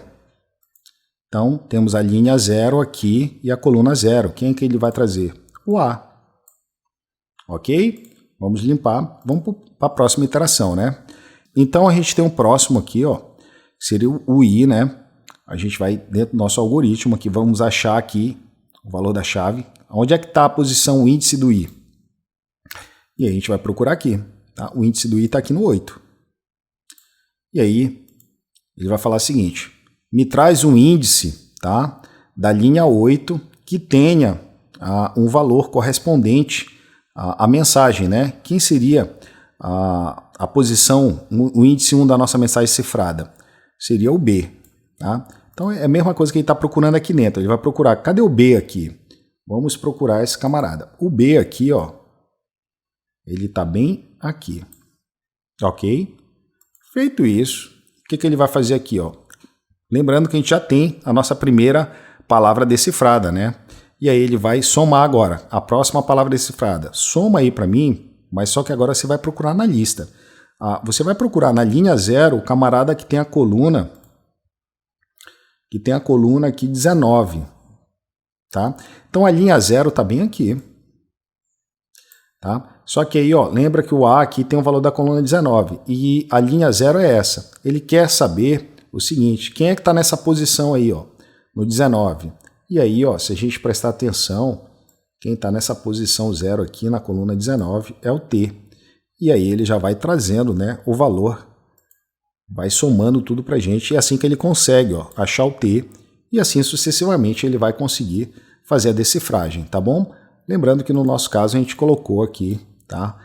Então, temos a linha 0 aqui e a coluna 0. Quem é que ele vai trazer? O A. Ok? Vamos limpar. Vamos para a próxima iteração, né? Então, a gente tem um próximo aqui, ó, que seria o I, né? A gente vai dentro do nosso algoritmo aqui, vamos achar aqui o valor da chave. Onde é que está a posição, o índice do I? E aí a gente vai procurar aqui. Tá? O índice do I está aqui no 8. E aí, ele vai falar o seguinte: me traz um índice, tá, da linha 8 que tenha um valor correspondente à mensagem, né? Quem seria a posição, o índice 1 da nossa mensagem cifrada? Seria o B. Tá? Então é a mesma coisa que ele está procurando aqui dentro. Ele vai procurar, cadê o B aqui? Vamos procurar esse camarada. O B aqui, ó, ele está bem aqui. Ok? Feito isso, o que ele vai fazer aqui, ó? Lembrando que a gente já tem a nossa primeira palavra decifrada, né? E aí ele vai somar agora a próxima palavra decifrada. Soma aí para mim, mas só que agora você vai procurar na lista. Você vai procurar na linha 0 o camarada que tem a coluna aqui 19, tá? Então a linha 0 está bem aqui, tá? Só que aí, ó, lembra que o A aqui tem o valor da coluna 19 e a linha 0 é essa. Ele quer saber o seguinte, quem é que está nessa posição aí, ó, no 19? E aí, ó, se a gente prestar atenção, quem está nessa posição 0 aqui na coluna 19 é o T. E aí ele já vai trazendo, né, o valor, vai somando tudo para a gente, e é assim que ele consegue, ó, achar o T, e assim sucessivamente ele vai conseguir fazer a decifragem, tá bom? Lembrando que no nosso caso a gente colocou aqui, tá,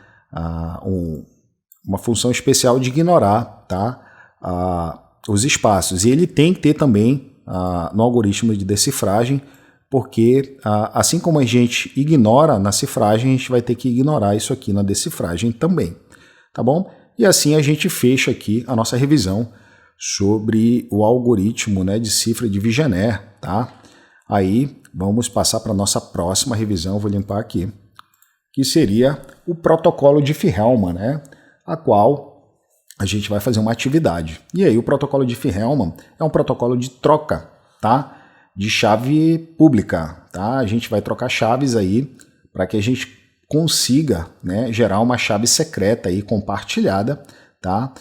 uma função especial de ignorar, tá, os espaços, e ele tem que ter também no algoritmo de decifragem, porque assim como a gente ignora na cifragem, a gente vai ter que ignorar isso aqui na decifragem também, tá bom? E assim a gente fecha aqui a nossa revisão sobre o algoritmo, né, de cifra de Vigenère, tá? Aí vamos passar para a nossa próxima revisão, vou limpar aqui, que seria o protocolo Diffie-Hellman, né, a qual a gente vai fazer uma atividade. E aí o protocolo Diffie-Hellman é um protocolo de troca, tá, de chave pública, tá? A gente vai trocar chaves aí para que a gente consiga, né, gerar uma chave secreta aí compartilhada, tá?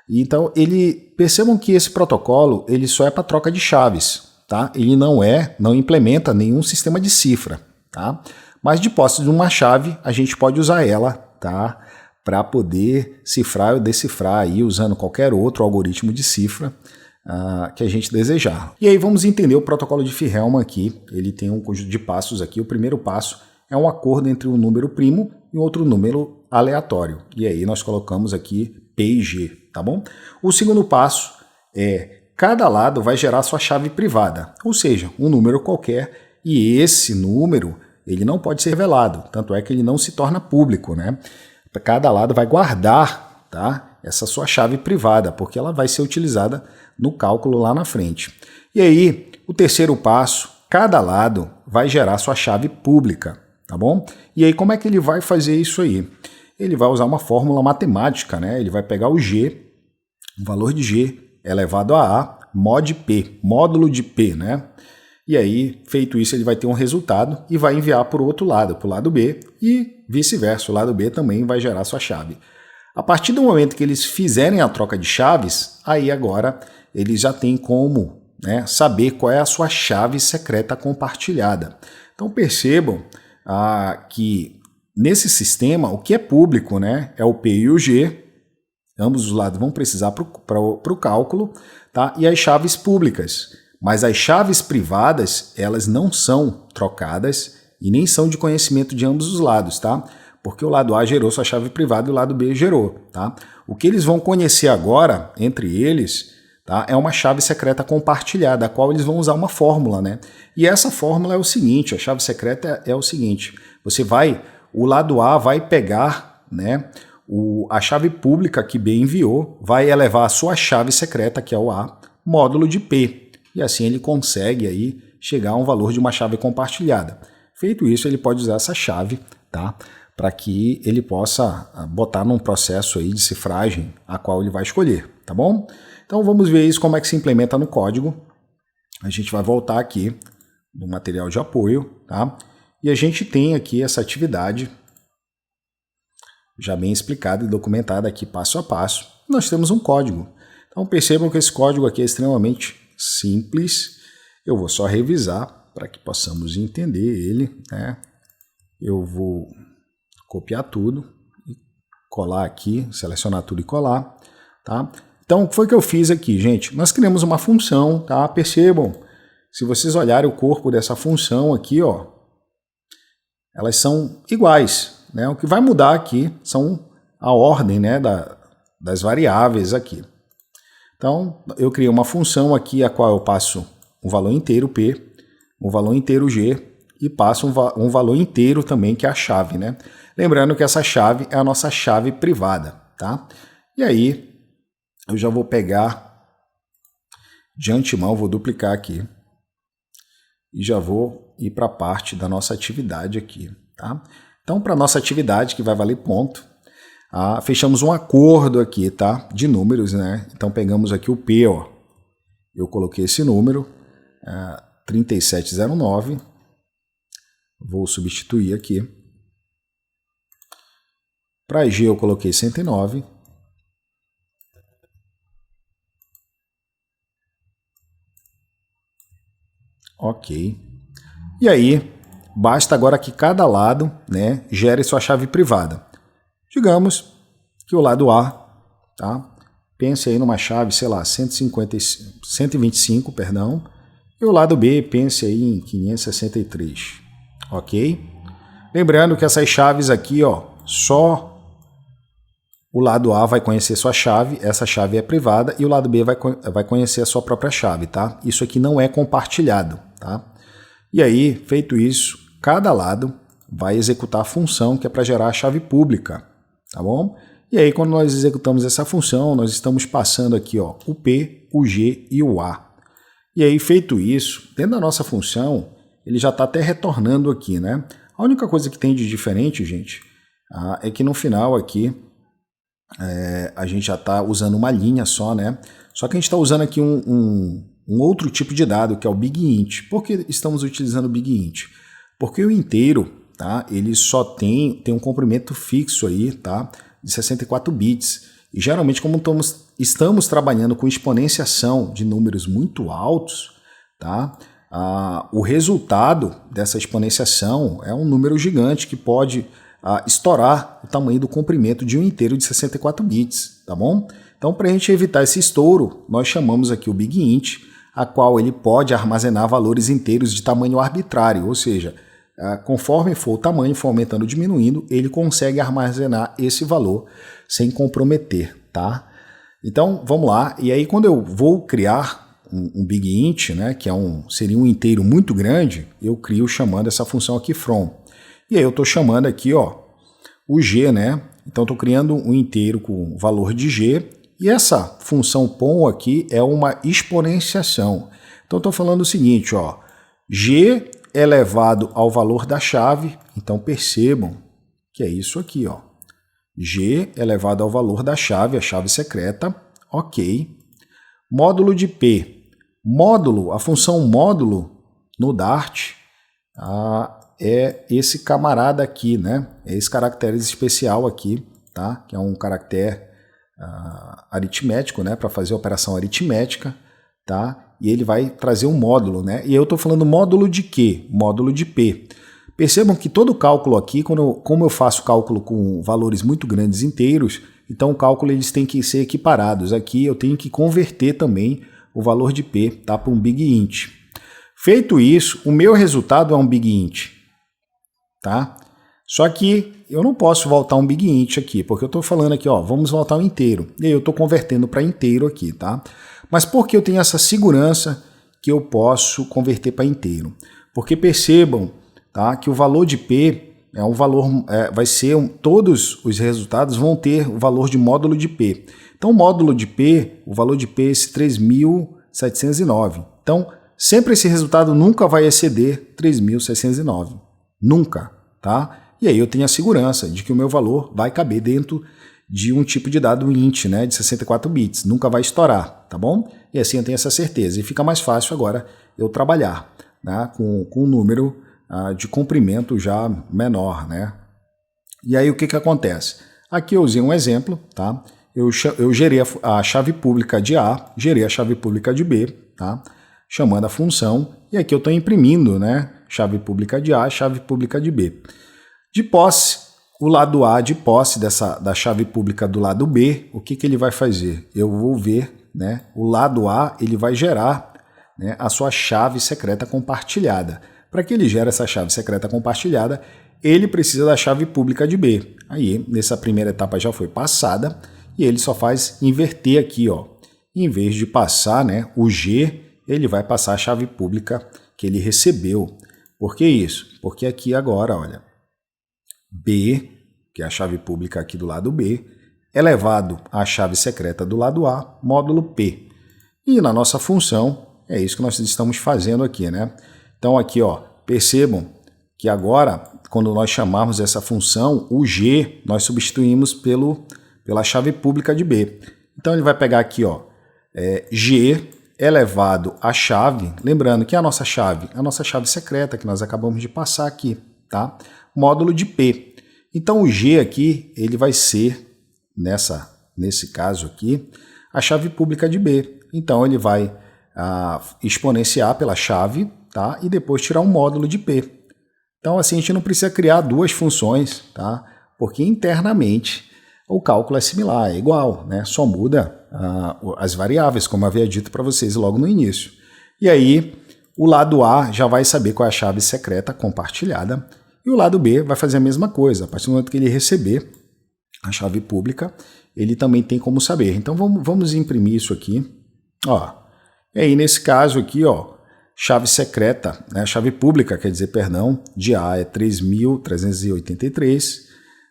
Então percebam que esse protocolo ele só é para troca de chaves, tá? Ele não implementa nenhum sistema de cifra, tá? Mas de posse de uma chave a gente pode usar ela, tá, para poder cifrar ou decifrar aí usando qualquer outro algoritmo de cifra que a gente desejar. E aí vamos entender o protocolo Diffie-Hellman aqui. Ele tem um conjunto de passos aqui. O primeiro passo é um acordo entre um número primo e outro número aleatório. E aí nós colocamos aqui P e G, tá bom? O segundo passo é cada lado vai gerar sua chave privada, ou seja, um número qualquer, e esse número ele não pode ser revelado, tanto é que ele não se torna público, né? Cada lado vai guardar, tá, essa sua chave privada, porque ela vai ser utilizada no cálculo lá na frente. E aí, o terceiro passo, cada lado vai gerar sua chave pública, tá bom? E aí, como é que ele vai fazer isso aí? Ele vai usar uma fórmula matemática, né? Ele vai pegar o G, o valor de G elevado a A, mod P, módulo de P, né? E aí, feito isso, ele vai ter um resultado e vai enviar para o outro lado, para o lado B, e vice-versa, o lado B também vai gerar sua chave. A partir do momento que eles fizerem a troca de chaves, aí agora eles já têm como, né, saber qual é a sua chave secreta compartilhada. Então percebam que nesse sistema o que é público, né, é o P e o G, ambos os lados vão precisar para o cálculo, tá? E as chaves públicas. Mas as chaves privadas, elas não são trocadas e nem são de conhecimento de ambos os lados, tá? Porque o lado A gerou sua chave privada e o lado B gerou, tá? O que eles vão conhecer agora, entre eles, tá, é uma chave secreta compartilhada, a qual eles vão usar uma fórmula, né? E essa fórmula é o seguinte, a chave secreta é o seguinte, o lado A vai pegar, né, a chave pública que B enviou, vai elevar a sua chave secreta, que é o A, módulo de P. E assim ele consegue aí chegar a um valor de uma chave compartilhada. Feito isso, ele pode usar essa chave, tá, para que ele possa botar num processo aí de cifragem a qual ele vai escolher, tá bom? Então vamos ver isso como é que se implementa no código. A gente vai voltar aqui no material de apoio, tá? E a gente tem aqui essa atividade já bem explicada e documentada aqui passo a passo. Nós temos um código. Então percebam que esse código aqui é extremamente simples. Eu vou só revisar para que possamos entender ele, né? Eu vou copiar tudo e colar aqui, selecionar tudo e colar, tá? Então, o que foi que eu fiz aqui, gente? Nós criamos uma função, tá? Percebam, se vocês olharem o corpo dessa função aqui, ó, elas são iguais, né? O que vai mudar aqui são a ordem, né, das variáveis aqui. Então, eu criei uma função aqui a qual eu passo um valor inteiro P, um valor inteiro G e passo um valor inteiro também, que é a chave, né? Lembrando que essa chave é a nossa chave privada, tá? E aí, eu já vou pegar De antemão, vou duplicar aqui e já vou ir para a parte da nossa atividade aqui, tá? Então, para a nossa atividade, que vai valer ponto, fechamos um acordo aqui, tá? De números, né? Então, pegamos aqui o P, ó. Eu coloquei esse número, 3709, vou substituir aqui. Para G eu coloquei 109. Ok. E aí, basta agora que cada lado, né, gere sua chave privada. Digamos que o lado A, tá? Pense aí numa chave, sei lá, 125, perdão. E o lado B, pense aí em 563. Ok? Lembrando que essas chaves aqui, ó, só o lado A vai conhecer sua chave, essa chave é privada, e o lado B vai conhecer a sua própria chave, tá? Isso aqui não é compartilhado, tá? E aí, feito isso, cada lado vai executar a função que é para gerar a chave pública, tá bom? E aí, quando nós executamos essa função, nós estamos passando aqui, ó, o P, o G e o A. E aí, feito isso, dentro da nossa função, ele já está até retornando aqui, né? A única coisa que tem de diferente, gente, é que no final aqui, a gente já está usando uma linha só, né? Só que a gente está usando aqui um outro tipo de dado, que é o Big Int. Por que estamos utilizando o Big Int? Porque o inteiro, tá? Ele só tem um comprimento fixo aí, tá? De 64 bits. E geralmente, como estamos trabalhando com exponenciação de números muito altos, tá? O resultado dessa exponenciação é um número gigante que pode estourar o tamanho do comprimento de um inteiro de 64 bits, tá bom? Então, para a gente evitar esse estouro, nós chamamos aqui o Big Int, a qual ele pode armazenar valores inteiros de tamanho arbitrário, ou seja, conforme for o tamanho, for aumentando ou diminuindo, ele consegue armazenar esse valor sem comprometer, tá? Então, vamos lá. E aí, quando eu vou criar um Big Int, né, que seria um inteiro muito grande, eu crio chamando essa função aqui from. E aí eu estou chamando aqui, ó, o G, né? Então estou criando um inteiro com valor de G. E essa função pom aqui é uma exponenciação. Então estou falando o seguinte, ó, G elevado ao valor da chave. Então percebam que é isso aqui, ó. G elevado ao valor da chave, a chave secreta, ok. Módulo de P. Módulo, a função módulo no Dart, é esse camarada aqui, né? É esse caractere especial aqui, tá? Que é um caractere aritmético, né? Para fazer a operação aritmética, tá? E ele vai trazer um módulo, né? E eu estou falando módulo de quê? Módulo de P. Percebam que todo cálculo aqui, como eu faço cálculo com valores muito grandes inteiros, então o cálculo eles têm que ser equiparados. Aqui eu tenho que converter também o valor de P, tá? Para um Big Int. Feito isso, o meu resultado é um Big Int. Tá? Só que eu não posso voltar um Big Int aqui, porque eu estou falando aqui, ó, vamos voltar um inteiro. E aí eu estou convertendo para inteiro aqui, tá? Mas por que eu tenho essa segurança que eu posso converter para inteiro? Porque percebam, tá, que o valor de P é um valor, vai ser todos os resultados vão ter o valor de módulo de P. Então o módulo de P, o valor de P é esse 3.709. Então sempre esse resultado nunca vai exceder 3.609. Nunca, tá? E aí eu tenho a segurança de que o meu valor vai caber dentro de um tipo de dado int, né, de 64 bits. Nunca vai estourar, tá bom? E assim eu tenho essa certeza. E fica mais fácil agora eu trabalhar, né, com um número de comprimento já menor, né? E aí o que acontece? Aqui eu usei um exemplo, tá? Eu gerei a chave pública de A, gerei a chave pública de B, tá? Chamando a função, e aqui eu estou imprimindo, né? Chave pública de A, chave pública de B. De posse, o lado A de posse da chave pública do lado B, o que ele vai fazer? Eu vou ver, né? O lado A ele vai gerar, né, a sua chave secreta compartilhada. Para que ele gere essa chave secreta compartilhada, ele precisa da chave pública de B. Aí, nessa primeira etapa já foi passada, e ele só faz inverter aqui, ó. Em vez de passar, né, o G, ele vai passar a chave pública que ele recebeu. Por que isso? Porque aqui agora, olha, B, que é a chave pública aqui do lado B, elevado à chave secreta do lado A, módulo P. E na nossa função, é isso que nós estamos fazendo aqui, né? Então aqui, ó, percebam que agora, quando nós chamarmos essa função, o G nós substituímos pela chave pública de B. Então ele vai pegar aqui, ó, G elevado à chave, lembrando que a nossa chave secreta que nós acabamos de passar aqui, tá? Módulo de P. Então o G aqui, ele vai ser, nesse caso aqui, a chave pública de B. Então ele vai exponenciar pela chave, tá? E depois tirar um módulo de P. Então assim a gente não precisa criar duas funções, tá? Porque internamente o cálculo é similar, é igual, né? Só muda as variáveis, como eu havia dito para vocês logo no início. E aí o lado A já vai saber qual é a chave secreta compartilhada e o lado B vai fazer a mesma coisa. A partir do momento que ele receber a chave pública, ele também tem como saber. Então vamos imprimir isso aqui, ó. E aí nesse caso aqui, ó, chave secreta, né, chave pública, quer dizer, perdão, de A é 3.383,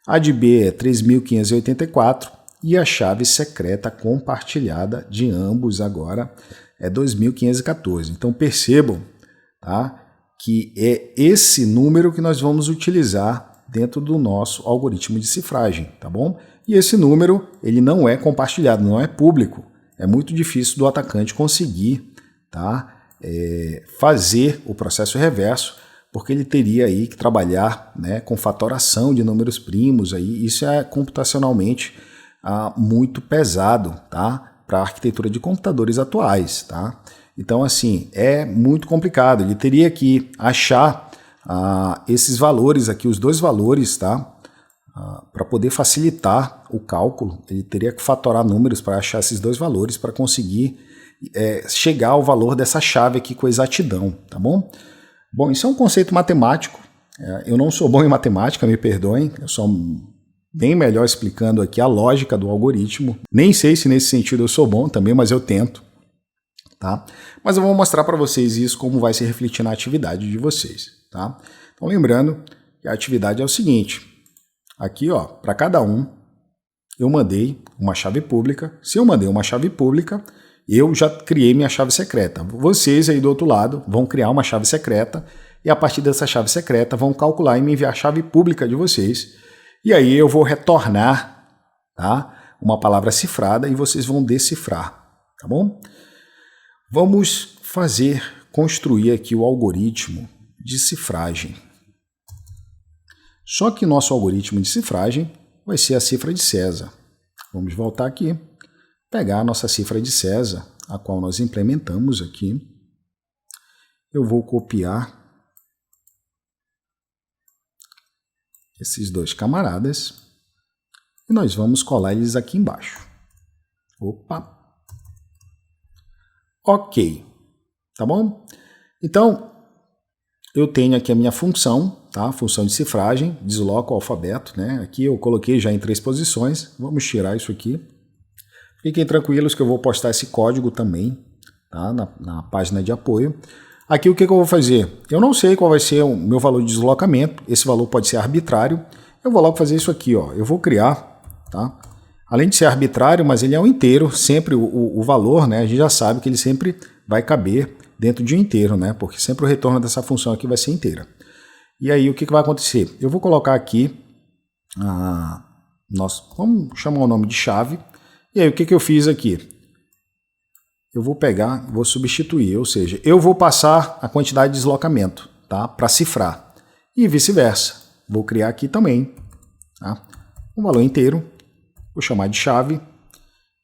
a de B é 3.584 e a chave secreta compartilhada de ambos agora é 2.514. Então percebam, tá, que é esse número que nós vamos utilizar dentro do nosso algoritmo de cifragem, tá bom? E esse número, ele não é compartilhado, não é público. É muito difícil do atacante conseguir, tá, fazer o processo reverso, porque ele teria aí que trabalhar, né, com fatoração de números primos. Aí, isso é computacionalmente muito pesado, tá, para a arquitetura de computadores atuais. Tá? Então, assim, é muito complicado. Ele teria que achar esses valores aqui, os dois valores, tá? Para poder facilitar o cálculo, ele teria que fatorar números para achar esses dois valores para conseguir chegar ao valor dessa chave aqui com exatidão, tá bom? Bom, isso é um conceito matemático. Eu não sou bom em matemática, me perdoem, eu sou bem melhor explicando aqui a lógica do algoritmo. Nem sei se nesse sentido eu sou bom também, mas eu tento. Tá? Mas eu vou mostrar para vocês isso, como vai se refletir na atividade de vocês. Tá? Então lembrando que a atividade é o seguinte, aqui ó, para cada um eu mandei uma chave pública. Se eu mandei uma chave pública, eu já criei minha chave secreta. Vocês aí do outro lado vão criar uma chave secreta e a partir dessa chave secreta vão calcular e me enviar a chave pública de vocês. E aí eu vou retornar, tá, uma palavra cifrada e vocês vão decifrar, tá bom? Vamos construir aqui o algoritmo de cifragem. Só que nosso algoritmo de cifragem vai ser a cifra de César. Vamos voltar aqui, pegar a nossa cifra de César, a qual nós implementamos aqui. Eu vou copiar esses dois camaradas e nós vamos colar eles aqui embaixo. Opa! Ok, tá bom? Então, eu tenho aqui a minha função, tá? Função de cifragem, desloco o alfabeto, né? Aqui eu coloquei já em 3 posições, vamos tirar isso aqui. Fiquem tranquilos que eu vou postar esse código também, tá? Na página de apoio. Aqui o que eu vou fazer? Eu não sei qual vai ser o meu valor de deslocamento, esse valor pode ser arbitrário. Eu vou logo fazer isso aqui, ó. Eu vou criar, tá? Além de ser arbitrário, mas ele é um inteiro, sempre o valor, né? A gente já sabe que ele sempre vai caber dentro de um inteiro, né? Porque sempre o retorno dessa função aqui vai ser inteira. E aí o que vai acontecer? Eu vou colocar aqui, vamos chamar o nome de chave. E aí o que eu fiz aqui? Eu vou pegar, vou substituir, ou seja, eu vou passar a quantidade de deslocamento, tá? Para cifrar. E vice-versa. Vou criar aqui também, tá? Um valor inteiro. Vou chamar de chave,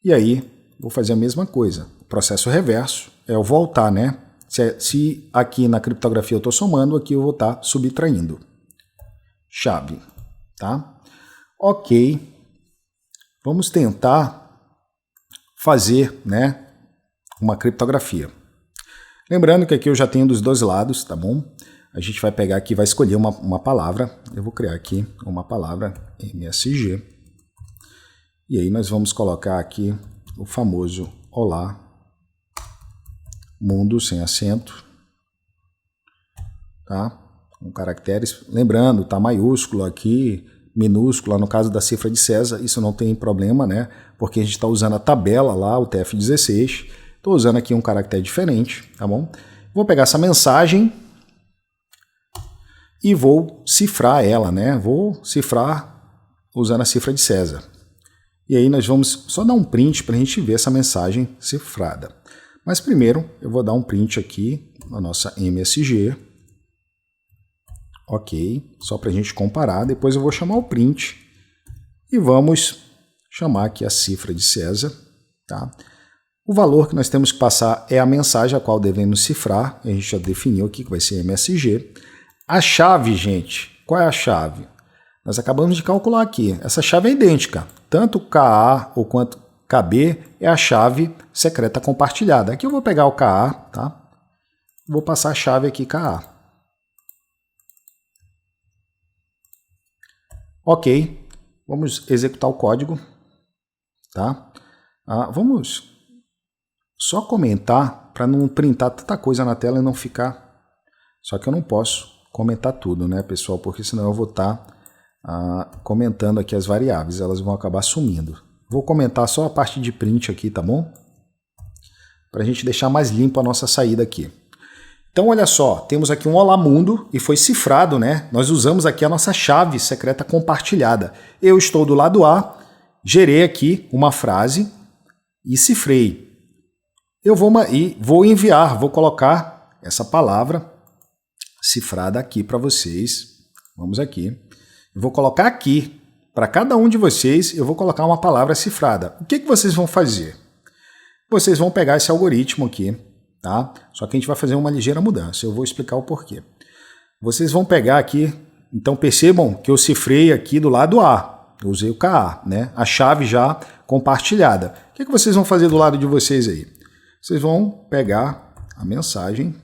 e aí vou fazer a mesma coisa. O processo reverso é eu voltar, né? Se aqui na criptografia eu estou somando, aqui eu vou estar subtraindo. Chave, tá? Ok. Vamos tentar fazer, né, uma criptografia. Lembrando que aqui eu já tenho dos dois lados, tá bom? A gente vai pegar aqui, vai escolher uma palavra. Eu vou criar aqui uma palavra MSG. E aí nós vamos colocar aqui o famoso olá, mundo sem acento, tá? Com caracteres, lembrando, tá maiúsculo aqui, minúscula, no caso da cifra de César, isso não tem problema, né? Porque a gente está usando a tabela lá, o TF-16, Estou usando aqui um caractere diferente, tá bom? Vou pegar essa mensagem e vou cifrar ela, né? Vou cifrar usando a cifra de César. E aí nós vamos só dar um print para a gente ver essa mensagem cifrada. Mas primeiro eu vou dar um print aqui na nossa MSG. Ok, só para a gente comparar. Depois eu vou chamar o print e vamos chamar aqui a cifra de César. Tá? O valor que nós temos que passar é a mensagem a qual devemos cifrar. A gente já definiu aqui que vai ser MSG. A chave, gente, qual é a chave? Nós acabamos de calcular aqui. Essa chave é idêntica. Tanto KA ou quanto KB é a chave secreta compartilhada. Aqui eu vou pegar o KA, tá? Vou passar a chave aqui KA. Ok, vamos executar o código, tá? Vamos só comentar para não printar tanta coisa na tela e não ficar... Só que eu não posso comentar tudo, né, pessoal? Porque senão eu vou estar comentando aqui as variáveis, elas vão acabar sumindo. Vou comentar só a parte de print aqui, tá bom? Para a gente deixar mais limpo a nossa saída aqui. Então, olha só, temos aqui um Olá Mundo e foi cifrado, né? Nós usamos aqui a nossa chave secreta compartilhada. Eu estou do lado A, gerei aqui uma frase e cifrei. Eu vou enviar, vou colocar essa palavra cifrada aqui para vocês. Vamos aqui. Eu vou colocar aqui, para cada um de vocês, eu vou colocar uma palavra cifrada. O que vocês vão fazer? Vocês vão pegar esse algoritmo aqui, tá? Só que a gente vai fazer uma ligeira mudança, eu vou explicar o porquê. Vocês vão pegar aqui, então percebam que eu cifrei aqui do lado A, eu usei o KA, né? A chave já compartilhada. O que vocês vão fazer do lado de vocês aí? Vocês vão pegar a mensagem,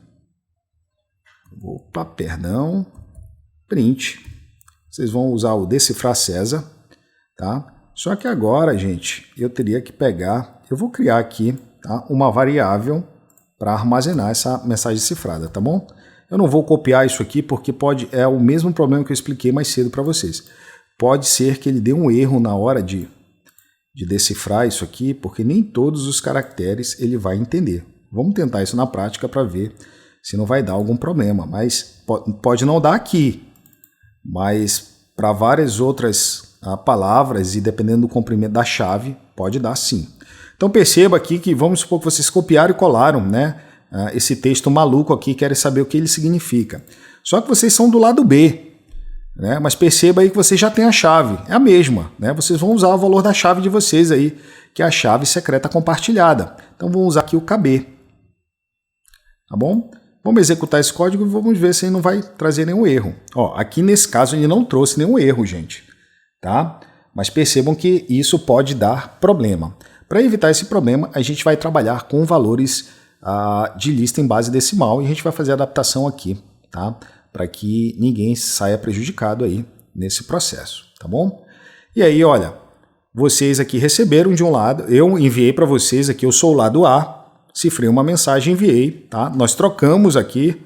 opa, perdão, print. Vocês vão usar o decifrar César, tá? Só que agora, gente, eu teria que pegar, eu vou criar aqui, tá, uma variável para armazenar essa mensagem cifrada, tá bom? Eu não vou copiar isso aqui porque é o mesmo problema que eu expliquei mais cedo para vocês. Pode ser que ele dê um erro na hora de decifrar isso aqui, porque nem todos os caracteres ele vai entender. Vamos tentar isso na prática para ver se não vai dar algum problema, mas pode não dar aqui. Mas para várias outras palavras e dependendo do comprimento da chave, pode dar sim. Então perceba aqui que vamos supor que vocês copiaram e colaram, né, esse texto maluco aqui, querem saber o que ele significa. Só que vocês são do lado B, né, mas perceba aí que vocês já têm a chave, é a mesma, né, vocês vão usar o valor da chave de vocês aí, que é a chave secreta compartilhada. Então vamos usar aqui o KB, tá bom? Vamos executar esse código e vamos ver se ele não vai trazer nenhum erro. Ó, aqui nesse caso ele não trouxe nenhum erro, gente. Tá? Mas percebam que isso pode dar problema. Para evitar esse problema, a gente vai trabalhar com valores de lista em base decimal e a gente vai fazer a adaptação aqui, tá? Para que ninguém saia prejudicado aí nesse processo, tá bom? E aí, olha, vocês aqui receberam de um lado, eu enviei para vocês aqui, eu sou o lado A, cifrei uma mensagem, enviei, tá? Nós trocamos aqui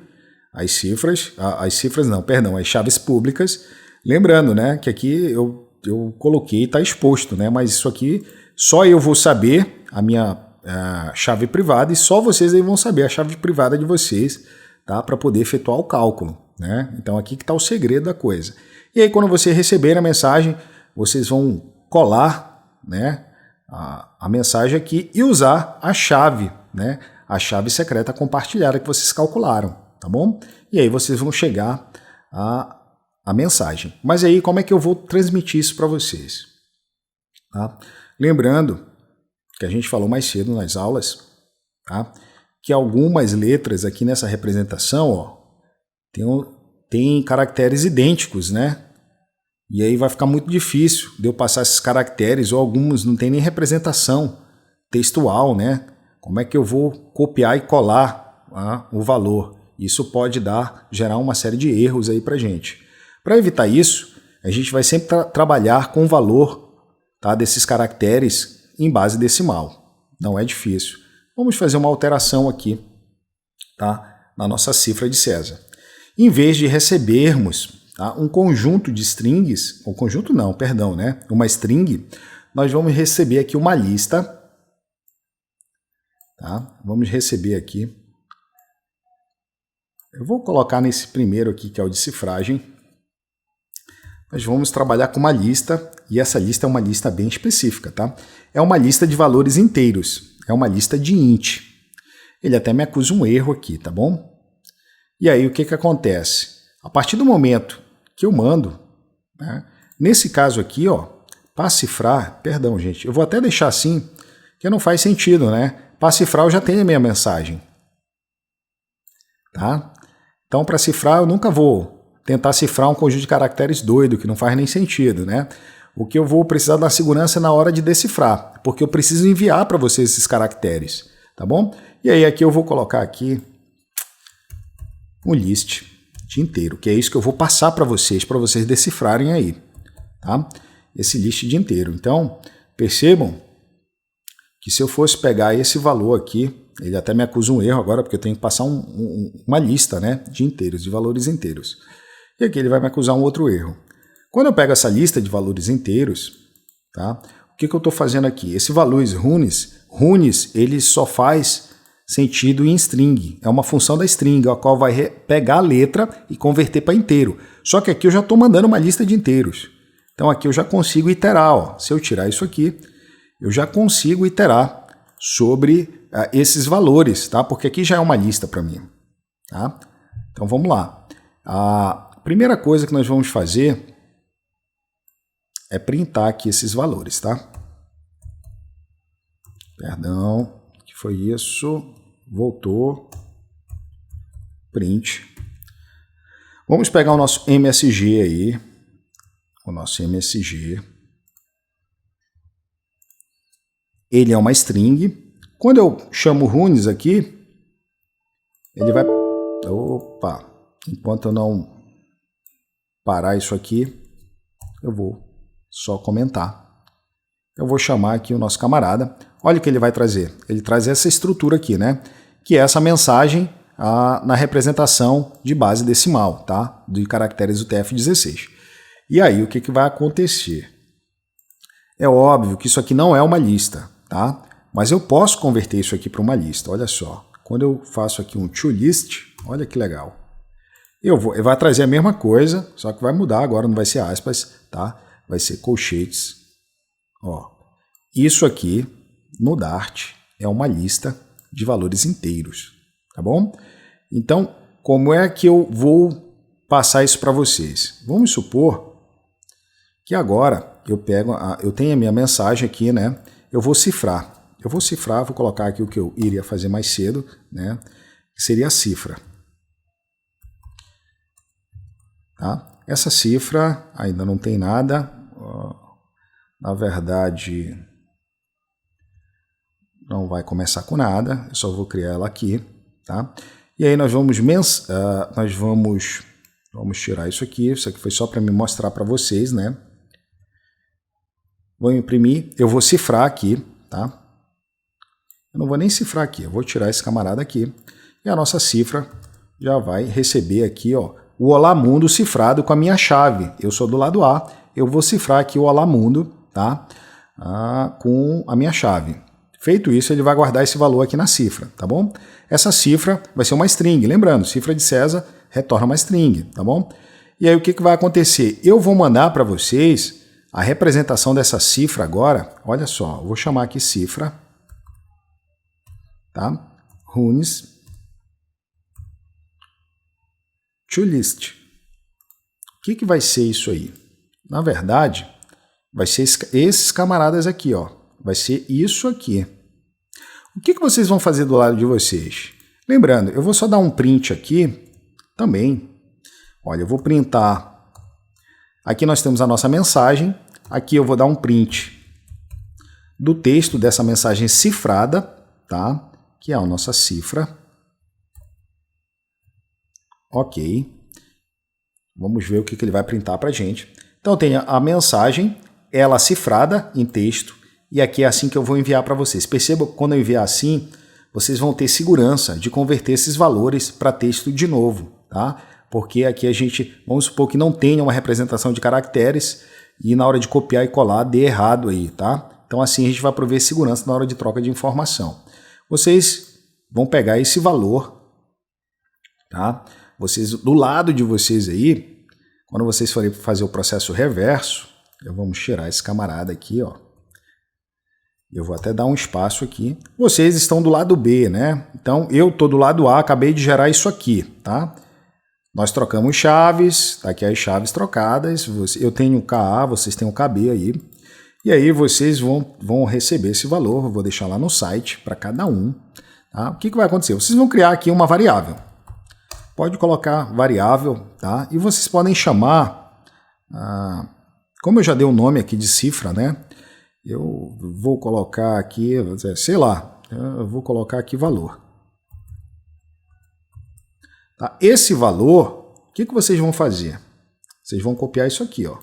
as chaves públicas, lembrando, né, que aqui eu coloquei, está exposto, né, mas isso aqui só eu vou saber a minha chave privada e só vocês aí vão saber a chave privada de vocês, tá, para poder efetuar o cálculo, né? Então aqui que está o segredo da coisa. E aí quando você receber a mensagem, vocês vão colar, né, a mensagem aqui e usar a chave, né? A chave secreta compartilhada que vocês calcularam, tá bom? E aí vocês vão chegar a mensagem. Mas aí como é que eu vou transmitir isso para vocês? Tá? Lembrando que a gente falou mais cedo nas aulas, tá? Que algumas letras aqui nessa representação, ó, tem caracteres idênticos, né? E aí vai ficar muito difícil de eu passar esses caracteres, ou alguns não tem nem representação textual, né? Como é que eu vou copiar e colar o valor? Isso pode gerar uma série de erros aí para a gente. Para evitar isso, a gente vai sempre trabalhar com o valor, tá, desses caracteres em base decimal. Não é difícil. Vamos fazer uma alteração aqui, tá, na nossa cifra de César. Em vez de recebermos, tá, um conjunto de strings, uma string, nós vamos receber aqui uma lista. Tá? Vamos receber aqui. Eu vou colocar nesse primeiro aqui, que é o de cifragem. Nós vamos trabalhar com uma lista, e essa lista é uma lista bem específica, tá? É uma lista de valores inteiros, é uma lista de int. Ele até me acusa um erro aqui, tá bom? E aí o que acontece? A partir do momento que eu mando, né, nesse caso aqui, ó, para cifrar, perdão gente, eu vou até deixar assim, que não faz sentido, né? Para cifrar eu já tenho a minha mensagem. Tá? Então para cifrar eu nunca vou tentar cifrar um conjunto de caracteres doido, que não faz nem sentido, né? O que eu vou precisar da segurança é na hora de decifrar, porque eu preciso enviar para vocês esses caracteres, tá bom? E aí aqui eu vou colocar aqui um list de inteiro, que é isso que eu vou passar para vocês decifrarem aí, tá? Esse list de inteiro. Então, percebam que se eu fosse pegar esse valor aqui, ele até me acusa um erro agora, porque eu tenho que passar uma lista, né, de inteiros, de valores inteiros. E aqui ele vai me acusar um outro erro. Quando eu pego essa lista de valores inteiros, tá, o que eu estou fazendo aqui? Esse valor runes, ele só faz sentido em string. É uma função da string, a qual vai pegar a letra e converter para inteiro. Só que aqui eu já estou mandando uma lista de inteiros. Então aqui eu já consigo iterar. Ó. Se eu tirar isso aqui, eu já consigo iterar sobre esses valores, tá? Porque aqui já é uma lista para mim. Tá? Então vamos lá. A primeira coisa que nós vamos fazer é printar aqui esses valores, tá? Perdão, que foi isso? Voltou. Print. Vamos pegar o nosso MSG aí. O nosso MSG. Ele é uma string. Quando eu chamo runes aqui, ele vai... Opa! Enquanto eu não parar isso aqui, eu vou só comentar. Eu vou chamar aqui o nosso camarada. Olha o que ele vai trazer. Ele traz essa estrutura aqui, né? Que é essa mensagem na representação de base decimal, tá? De caracteres UTF-16. E aí, o que vai acontecer? É óbvio que isso aqui não é uma lista, tá? Mas eu posso converter isso aqui para uma lista. Olha só. Quando eu faço aqui um toList, olha que legal. Ele vai trazer a mesma coisa, só que vai mudar agora, não vai ser aspas, tá? Vai ser colchetes. Ó, isso aqui no Dart é uma lista de valores inteiros, tá bom? Então, como é que eu vou passar isso para vocês? Vamos supor que agora eu tenho a minha mensagem aqui, né? Eu vou cifrar. Vou colocar aqui o que eu iria fazer mais cedo, né? Que seria a cifra. Tá? Essa cifra ainda não tem nada. Na verdade, não vai começar com nada. Eu só vou criar ela aqui, tá? E aí nós vamos tirar isso aqui. Isso aqui foi só para me mostrar para vocês, né? Vou imprimir. Eu vou cifrar aqui, tá? Eu não vou nem cifrar aqui. Eu vou tirar esse camarada aqui. E a nossa cifra já vai receber aqui, ó, o Olá Mundo cifrado com a minha chave. Eu sou do lado A. Eu vou cifrar aqui o Olá Mundo, tá? Com a minha chave. Feito isso, ele vai guardar esse valor aqui na cifra, tá bom? Essa cifra vai ser uma string. Lembrando, cifra de César retorna uma string, tá bom? E aí o que vai acontecer? Eu vou mandar para vocês a representação dessa cifra agora. Olha só, eu vou chamar aqui cifra, tá? Runes toList. O que vai ser isso aí? Na verdade, vai ser esses camaradas aqui, ó. Vai ser isso aqui. O que vocês vão fazer do lado de vocês? Lembrando, eu vou só dar um print aqui também. Olha, eu vou printar. Aqui nós temos a nossa mensagem. Aqui eu vou dar um print do texto dessa mensagem cifrada, tá? Que é a nossa cifra. Ok. Vamos ver o que ele vai printar para a gente. Então, eu tenho a mensagem, ela cifrada em texto, e aqui é assim que eu vou enviar para vocês. Perceba que quando eu enviar assim, vocês vão ter segurança de converter esses valores para texto de novo, tá? Porque aqui a gente, vamos supor que não tenha uma representação de caracteres e na hora de copiar e colar dê errado aí, tá? Então, assim a gente vai prover segurança na hora de troca de informação. Vocês vão pegar esse valor, tá? Vocês, do lado de vocês aí, quando vocês forem fazer o processo reverso, vamos tirar esse camarada aqui, ó. Eu vou até dar um espaço aqui. Vocês estão do lado B, né? Então, eu estou do lado A, acabei de gerar isso aqui, tá? Nós trocamos chaves, tá aqui as chaves trocadas. Eu tenho KA, vocês têm o KB aí. E aí vocês vão receber esse valor, eu vou deixar lá no site para cada um. Tá? O que vai acontecer? Vocês vão criar aqui uma variável. Pode colocar variável, tá? E vocês podem chamar, como eu já dei o nome aqui de cifra, né? Eu vou colocar aqui, sei lá, eu vou colocar aqui valor. Tá? Esse valor, o que vocês vão fazer? Vocês vão copiar isso aqui, ó.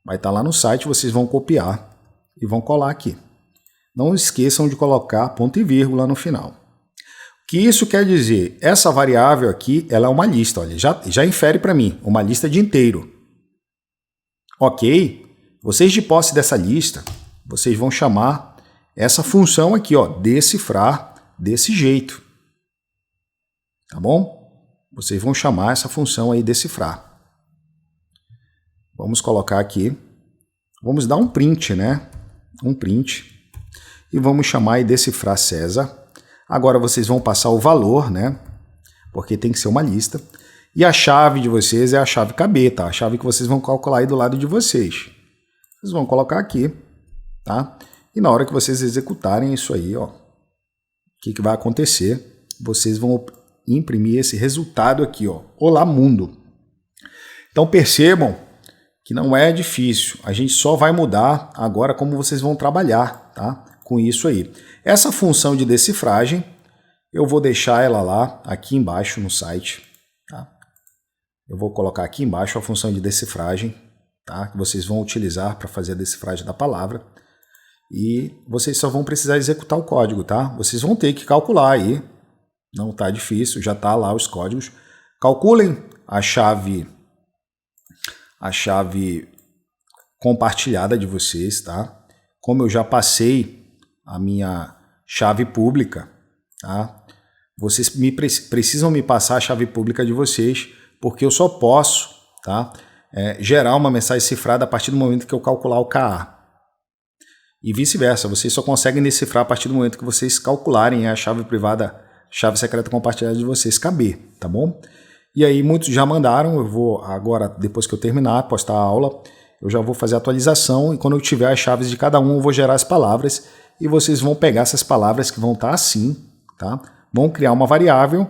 Vai estar lá no site, vocês vão copiar e vão colar aqui. Não esqueçam de colocar ponto e vírgula no final. O que isso quer dizer? Essa variável aqui, ela é uma lista, olha, já infere para mim, uma lista de inteiro. Ok? Vocês de posse dessa lista, vocês vão chamar essa função aqui, ó, decifrar desse jeito. Tá bom? Vocês vão chamar essa função aí decifrar. Vamos colocar aqui, vamos dar um print, né? Um print. E vamos chamar aí decifrar César. Agora vocês vão passar o valor, né? Porque tem que ser uma lista. E a chave de vocês é a chave KB, tá? A chave que vocês vão calcular aí do lado de vocês. Vocês vão colocar aqui, tá? E na hora que vocês executarem isso aí, ó, o que vai acontecer? Vocês vão imprimir esse resultado aqui, ó. Olá, mundo. Então percebam que não é difícil, a gente só vai mudar agora como vocês vão trabalhar, tá? Com isso aí. Essa função de decifragem, eu vou deixar ela lá, aqui embaixo no site, tá? Eu vou colocar aqui embaixo a função de decifragem, tá? Que vocês vão utilizar para fazer a decifragem da palavra. E vocês só vão precisar executar o código, tá? Vocês vão ter que calcular aí, não tá difícil, já tá lá os códigos. Calculem a chave compartilhada de vocês, tá? Como eu já passei a minha chave pública, tá? Vocês precisam me passar a chave pública de vocês, porque eu só posso, tá? Gerar uma mensagem cifrada a partir do momento que eu calcular o KA. E vice-versa, vocês só conseguem decifrar a partir do momento que vocês calcularem a chave privada, chave secreta compartilhada de vocês, KB, tá bom? E aí muitos já mandaram, eu vou agora, depois que eu terminar, postar a aula, eu já vou fazer a atualização e quando eu tiver as chaves de cada um, eu vou gerar as palavras e vocês vão pegar essas palavras que vão estar assim, tá? Vão criar uma variável,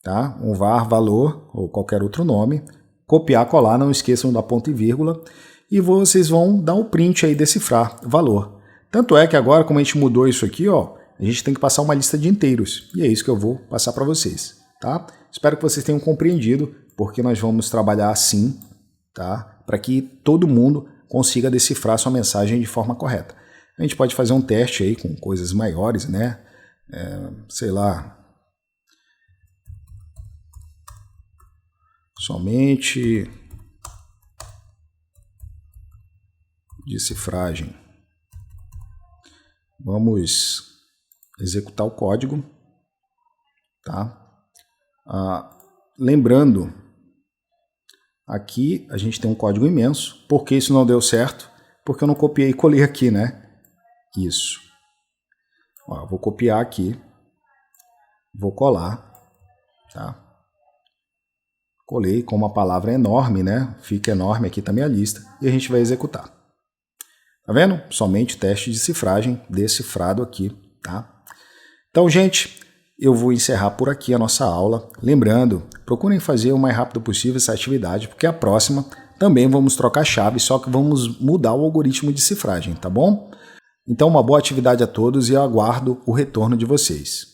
tá? Um var, valor ou qualquer outro nome, copiar, colar, não esqueçam da ponto e vírgula e vocês vão dar um print aí, decifrar valor. Tanto é que agora, como a gente mudou isso aqui, ó, a gente tem que passar uma lista de inteiros e é isso que eu vou passar para vocês, tá? Espero que vocês tenham compreendido, porque nós vamos trabalhar assim, tá? Para que todo mundo consiga decifrar sua mensagem de forma correta. A gente pode fazer um teste aí com coisas maiores, né? Sei lá. Somente decifragem. Vamos executar o código, tá? Lembrando, aqui a gente tem um código imenso. Por que isso não deu certo? Porque eu não copiei e colei aqui, né? Isso. Ó, vou copiar aqui, vou colar, tá? Colei, como a palavra é enorme, né? Fica enorme aqui também a lista e a gente vai executar. Tá vendo? Somente teste de cifragem decifrado aqui, tá? Então, gente, eu vou encerrar por aqui a nossa aula. Lembrando, procurem fazer o mais rápido possível essa atividade, porque a próxima também vamos trocar chave, só que vamos mudar o algoritmo de cifragem, tá bom? Então, uma boa atividade a todos e eu aguardo o retorno de vocês.